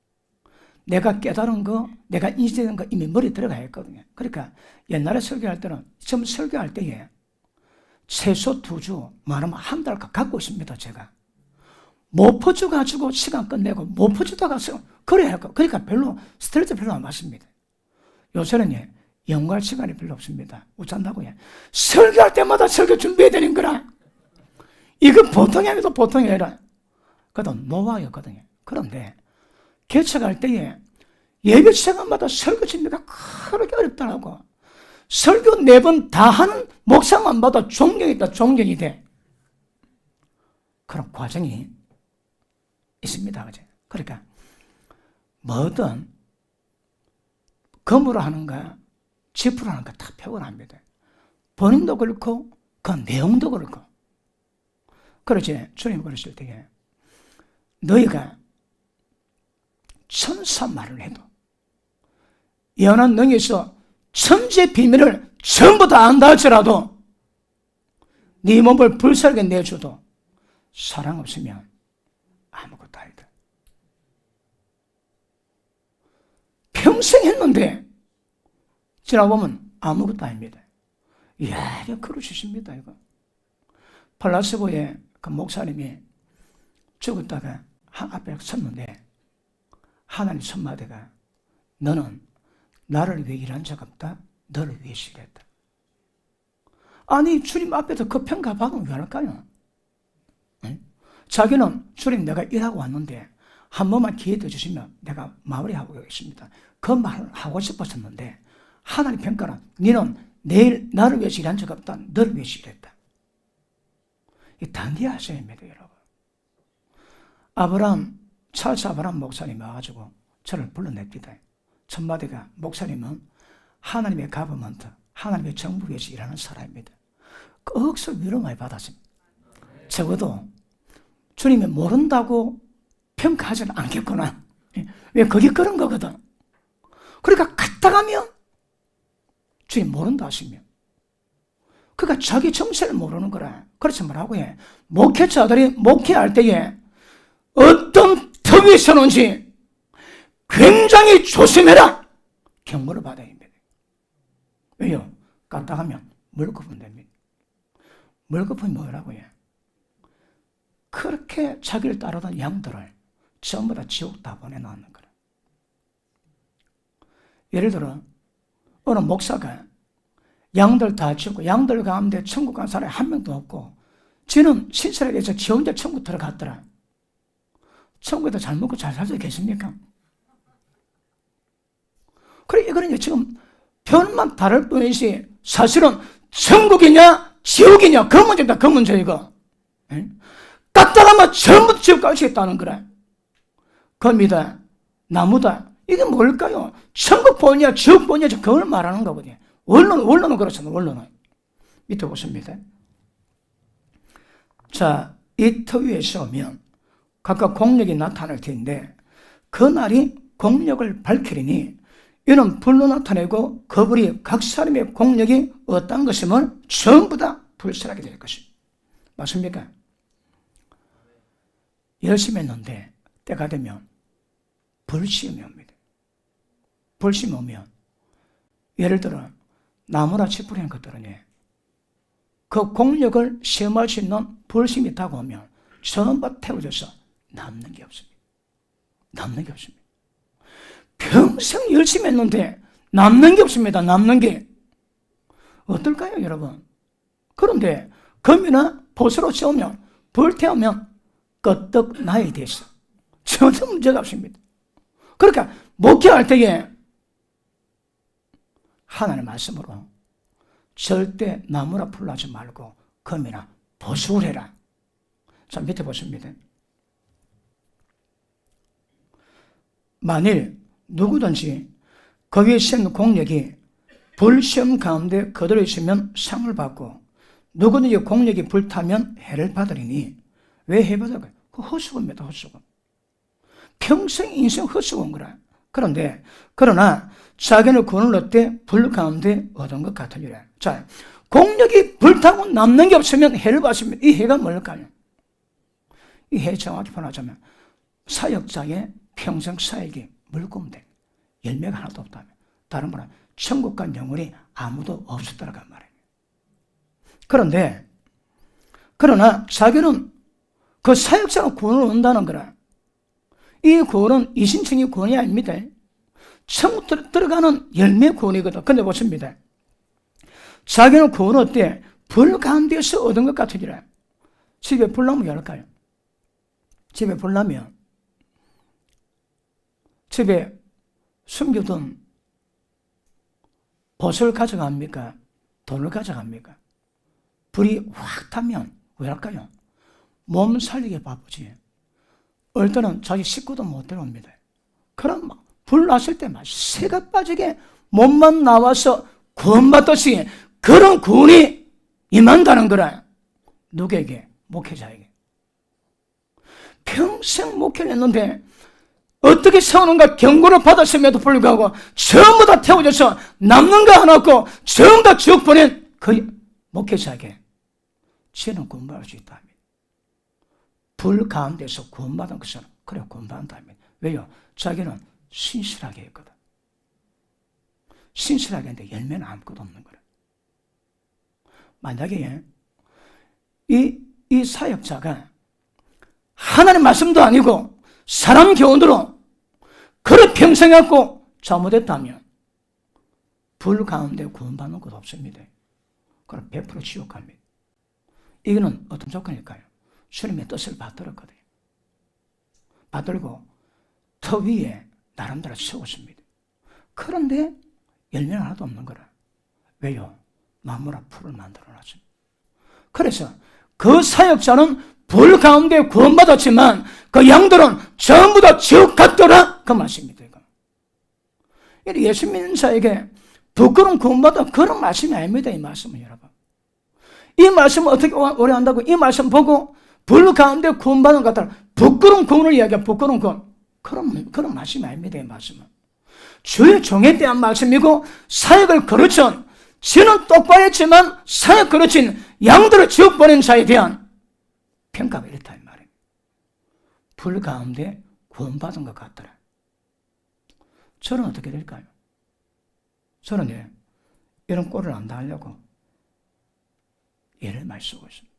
내가 깨달은 거, 내가 인식된 거 이미 머리에 들어가 있거든요. 그러니까 옛날에 설교할 때는 처음 설교할 때에 최소 2주, 말하면 한 달 갖고 있습니다, 제가. 못 퍼줘가지고 시간 끝내고 못 퍼주다가 그래야 할 거. 그러니까 스트레스 별로 안 받습니다. 요새는 연구할 시간이 별로 없습니다. 어쩐다고요? 설교할 때마다 설교 준비해야 되는 거라. 이거 보통이 아니고 보통이 아니라. 그것도 노하였거든요. 그런데 개척할 때에 예배 시간마다 설교 준비가 그렇게 어렵더라고. 설교 4번 다 하는 목사만 봐도 존경이 돼. 그런 과정이 있습니다. 그죠? 그러니까 뭐든 검으로 하는가 지프로 하는가 다 표현합니다. 본인도 그렇고 그 내용도 그렇고. 그러지 주님이 그러실 때에 너희가 천사 말을 해도 예언한 능에서 천지의 비밀을 전부 다 안다 할지라도 네 몸을 불살게 내줘도 사랑 없으면 아무것도 아니다. 평생 했는데 지나보면 아무것도 아닙니다. 이야, 이거 그러시십니다, 이거. 팔라스보의 그 목사님이 죽었다가 앞에 섰는데 하나님 첫마디가 너는 나를 위해 일한 적 없다. 너를 위해 일했다. 아니 주님 앞에서 그 평가받으면 왜 할까요? 자기는 주님 내가 일하고 왔는데 한 번만 기회 더 주시면 내가 마무리하고 가겠습니다. 그 말을 하고 싶었었는데 하나님 평가는 너는 내일 나를 위해서 일한 적 없다. 너를 위해서 일했다. 이 단디하셔야 합니다, 여러분. 찰스 아브라함 목사님이 와가지고 저를 불러냈습니다. 첫 마디가 목사님은 하나님의 가버먼트, 하나님의 정부 위해서 일하는 사람입니다. 억서 위로 많이 받았습니다. 적어도 주님이 모른다고 평가하지는 않겠구나. 왜 그게 그런 거거든. 그러니까 갔다 가면 주님 모른다 하시며 그러니까 자기 정체를 모르는 거라. 그래서 뭐라고 해? 목회자들이 목회할 때에 어떤 턱이 서는지 굉장히 조심해라. 경고를 받아야 합니다. 왜요? 갔다 가면 물거품 됩니다. 물거품이 뭐라고 해? 그렇게 자기를 따르던 양들을 전부 다 지옥 다 보내놓는 거라. 예를 들어 어느 목사가 양들 다 치우고 양들 가운데 천국 간 사람이 한 명도 없고 지는 신실하게 해서 지 혼자 천국 들어갔더라. 천국에도 잘 먹고 잘 살수 계십니까? 그래 이거는 지금 표현만 다를 뿐이지 사실은 천국이냐 지옥이냐 그 문제입니다. 그 문제 이거. 갔다 가면 전부 지옥 가시겠다는 거라. 검이다 나무다 이게 뭘까요? 천국 보냐 지옥 보냐 그걸 말하는 거거든요. 원론은 그렇잖아요. 원론은. 밑에 보십니다. 자, 이 터 위에 서면 각각 공력이 나타날 텐데 그 날이 공력을 밝히리니 이는 불로 나타내고 그 불이 각 사람의 공력이 어떤 것임을 전부 다 불설하게 될 것입니다. 맞습니까? 열심히 했는데 때가 되면 불시험이 옵니다. 불시험이 오면 예를 들어 나무라 쥐뿌리는 것들은 그 공력을 시험할 수 있는 불심이 다가오면 전부 태워져서 남는 게 없습니다. 남는 게 없습니다. 평생 열심히 했는데 남는 게 없습니다. 남는 게. 어떨까요, 여러분? 그런데 금이나 보수로 채우면 불태우면 끄떡 나야 돼서 전혀 문제가 없습니다. 그러니까 목회할 때에 하나님의 말씀으로 절대 나무라 풀하지 말고 금이나 보수를 해라. 자, 밑에 보십니다. 만일 누구든지 그 위에 시험 공력이 불시험 가운데 그대로 있으면 상을 받고 누구든지 공력이 불타면 해를 받으리니 왜 해 받을까요? 그 헛수고입니다. 헛수고. 평생 인생 헛수고인 거라. 그러나 자기는 구원을 얻되 불 가운데 얻은 것 같으니라. 자, 공력이 불타고 남는 게 없으면 해를 받습니다. 이 해가 뭘까요? 이 해 정확히 표현하자면 사역자의 평생 사역이 물고문대 열매가 하나도 없다면 다른 말은 천국 간 영혼이 아무도 없었다는 말이에요. 그러나 자기는 그 사역자가 구원을 얻는다는 거라. 이 구원은 이신청의 구원이 아닙니다. 천국 들어가는 열매 구원이거든. 근데 보십니다. 자기는 구원 어때? 불 가운데서 얻은 것 같으니라. 집에 불 나면 열까요? 집에 불 나면 집에 숨겨둔 보석을 가져갑니까? 돈을 가져갑니까? 불이 확 타면 왜 할까요? 몸 살리기 바쁘지. 어떨 때는 자기 식구도 못 데려옵니다. 그럼 불 났을 때 막 새가 빠지게 몸만 나와서 구원받듯이 그런 구원이 임한다는 거라. 누구에게? 목회자에게. 평생 목회를 했는데 어떻게 세우는가 경고를 받았음에도 불구하고 전부 다 태워져서 남는 거 하나 없고 전부 다 지옥 보낸 그 목회자에게 지는 구원받을 수 있다. 불 가운데서 구원받은 것은 그래 구원받는다. 왜요? 자기는 신실하게 했거든. 신실하게 했는데 열매는 아무것도 없는 거래. 만약에 이 사역자가 하나님 말씀도 아니고 사람 교훈으로 그래 평생 갖고 잘못했다면 불 가운데 구원받는 것도 없습니다. 그럼 100% 지옥 갑니다. 이거는 어떤 조건일까요? 주님의 뜻을 받들었거든요. 받들고 터 위에 나름대로 세웠습니다. 그런데 열매는 하나도 없는 거라. 왜요? 나무라 풀을 만들어놨습니다. 그래서 그 사역자는 불 가운데 구원받았지만 그 양들은 전부 다 지옥 갔더라, 그 말씀입니다. 예수 믿는 자에게 부끄러운 구원받아 그런 말씀이 아닙니다. 이 말씀은 여러분. 이 말씀을 어떻게 오래 한다고? 이 말씀 보고 불 가운데 구원받은 것 같다. 부끄러운 구원을 이야기해. 부끄러운 구원. 그런 말씀이 아닙니다. 이 말씀은. 주의 종에 대한 말씀이고 사역을 거르친, 지는 똑바로 했지만 사역 거르친 양들을 지옥 보낸 자에 대한 평가가 이렇다 이 말입니다. 불 가운데 구원받은 것 같더라. 저는 어떻게 될까요? 저는 이런 꼴을 안 당하려고 예를 많이 쓰고 있습니다.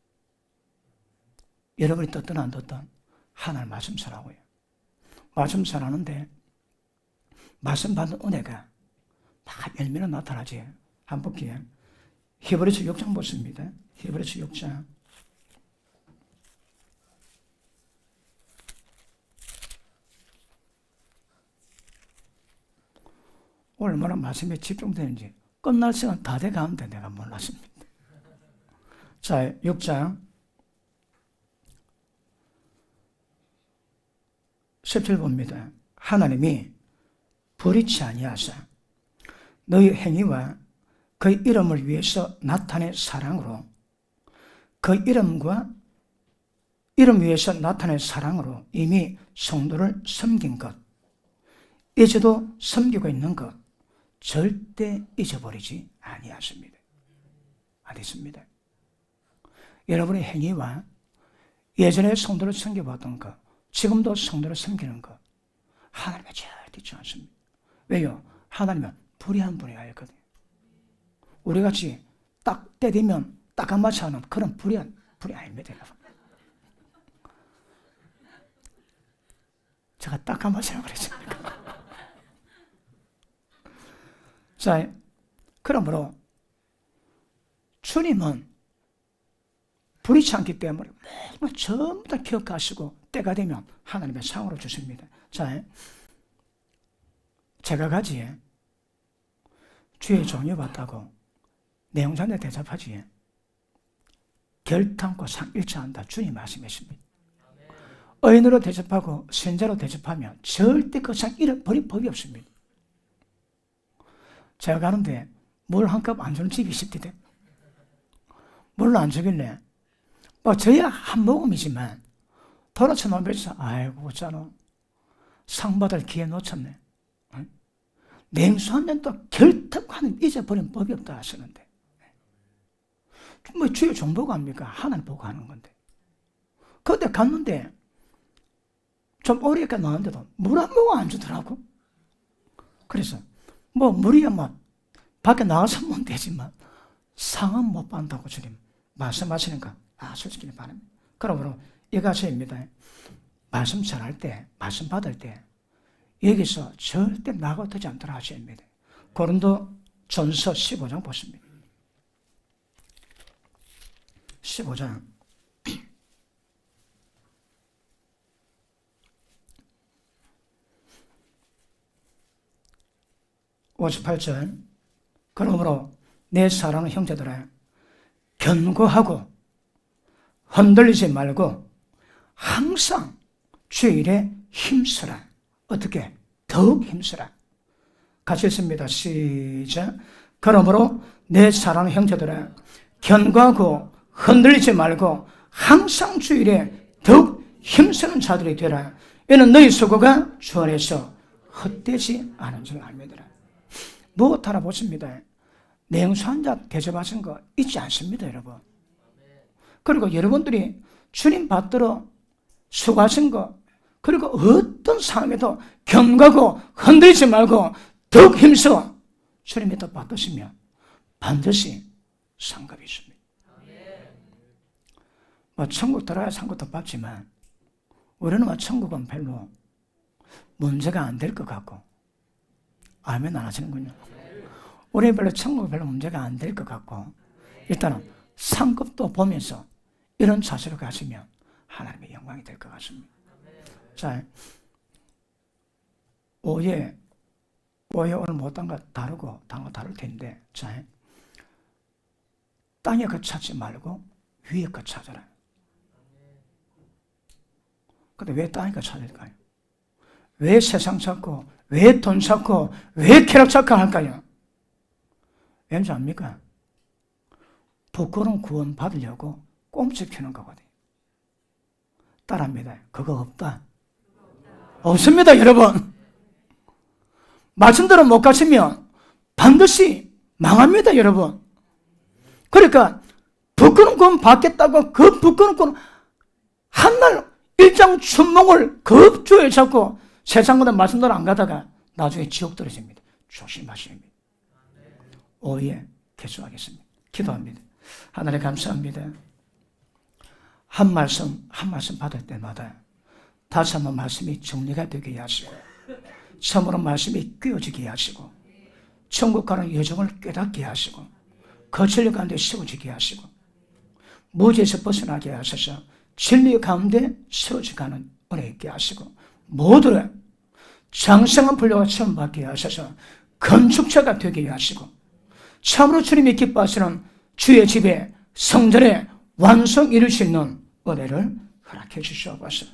여러분이 듣든 안 듣든 하나님 말씀 전하고요. 말씀 전하는데 말씀 받은 은혜가 막 열매로 나타나지. 한번 볼게요. 히브리서 6장 보십니다. 히브리서 6장. 얼마나 말씀에 집중되는지 끝날 시간 다 돼가는데 내가 몰랐습니다. 자, 6장 17절 봅니다. 하나님이 불의치 아니하사 너희 행위와 그 이름을 위해서 나타낸 사랑으로, 그 이름 위해서 나타낸 사랑으로 이미 성도를 섬긴 것, 이제도 섬기고 있는 것 절대 잊어버리지 아니하십니다. 알겠습니다. 여러분의 행위와 예전에 성도를 섬겨봤던 것, 지금도 성도를 섬기는 것 하나님은 절대 잊지 않습니다. 왜요? 하나님은 불의한 분이 알거든요. 우리같이 딱 때 되면 딱 안 맞춰 하는 그런 불이 아닙니다. 제가 딱 안 맞추라고 그랬습니까? 자, 그러므로 주님은 불의치 않기 때문에 전부 다 기억하시고 때가 되면 하나님의 상으로 주십니다. 자, 제가 가지에 주의 종이 왔다고 내용자한테 대접하지 결탄코 상 일치한다. 주님 말씀이십니다. 의인으로 대접하고 선자로 대접하면 절대 그 상 잃어버릴 법이 없습니다. 제가 가는데 물 한 컵 안 주는 집이 있습니다. 물로 안 주길래 저야 한 모금이지만 돌아쳐 놓으면서 아이고 어쩌노 상 받을 기회 놓쳤네. 냉수 한 잔 또 결탁하는 잊어버린 법이 없다 하시는데 주의 종 보고 합니까? 하나님 보고 하는 건데. 그때 갔는데 좀 어렵게 나왔는데도 물 한 모금 안 주더라고. 그래서 물이야 밖에 나가서 먹으면 되지만 상은 못 받는다고 주님 말씀하시니까 솔직히 바랍니다. 그러므로 이것입니다. 말씀 전할 때, 말씀 받을 때 여기서 절대 나가 되지 않도록 하셔야 합니다. 고린도 전서 15장 보십니다. 15장 58절 그러므로 내 사랑하는 형제들아 견고하고 흔들리지 말고 항상 주의 일에 힘쓰라. 어떻게? 더욱 힘쓰라. 같이 읽습니다. 시작. 그러므로 내 사랑하는 형제들아 견고하고 흔들리지 말고 항상 주의 일에 더욱 힘쓰는 자들이 되라. 이는 너희 수고가 주 안에서 헛되지 않은 줄 알미더라. 무엇 하나 보십니다. 냉수 한 잔 대접하신 거 잊지 않습니다, 여러분. 그리고 여러분들이 주님 받들어 수고하신 거, 그리고 어떤 상황에도 견고하고 흔들리지 말고 더욱 힘써 주님의 뜻 받으시면 반드시 상급이 있습니다. 천국 들어야 상급도 받지만 우리는 천국은 별로 문제가 안 될 것 같고, 아멘 안 하시는군요. 우리 별로 천국은 별로 문제가 안 될 것 같고 일단은 상급도 보면서 이런 자세로 가시면 하나님의 영광이 될 것 같습니다. 자, 오해 오늘 못한 거 다르고 단거 다를 텐데, 자, 땅의 것 찾지 말고 위의 것 찾아라. 근데 왜 땅의 것 찾아야 될까요? 왜 세상 찾고, 왜 돈 찾고, 왜 쾌락 찾고 할까요? 왠지 압니까? 부끄러운 구원 받으려고 꼼짝 피우는 거거든요. 따라합니다. 그거 없다. 없습니다, 여러분. 말씀대로 못 가시면 반드시 망합니다, 여러분. 그러니까 부끄러운 구원 받겠다고 그 부끄러운 구원 한날 일장춘몽을 급조해 잡고 세상보다 말씀대로 안 가다가 나중에 지옥 떨어집니다. 조심하십니다. 오해 개수하겠습니다. 기도합니다. 하나님 감사합니다. 한 말씀 한 말씀 받을 때마다 다시 한번 말씀이 정리가 되게 하시고 참으로 말씀이 꿰어지게 하시고 천국 가는 여정을 깨닫게 하시고 거칠려 가운데 세워지게 하시고 무지에서 벗어나게 하셔서 진리 가운데 세워져 가는 은혜 있게 하시고 모두를 장성한 분량을 처음 받게 하셔서 건축자가 되게 하시고 참으로 주님이 기뻐하시는 주의 집에 성전에 완성 이룰 수 있는 은혜를 허락해 주시옵소서.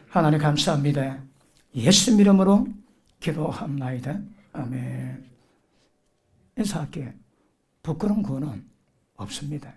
하나님 감사합니다. 예수 이름으로 기도합나이다. 아멘. 인사할게. 부끄러운 구원은 없습니다.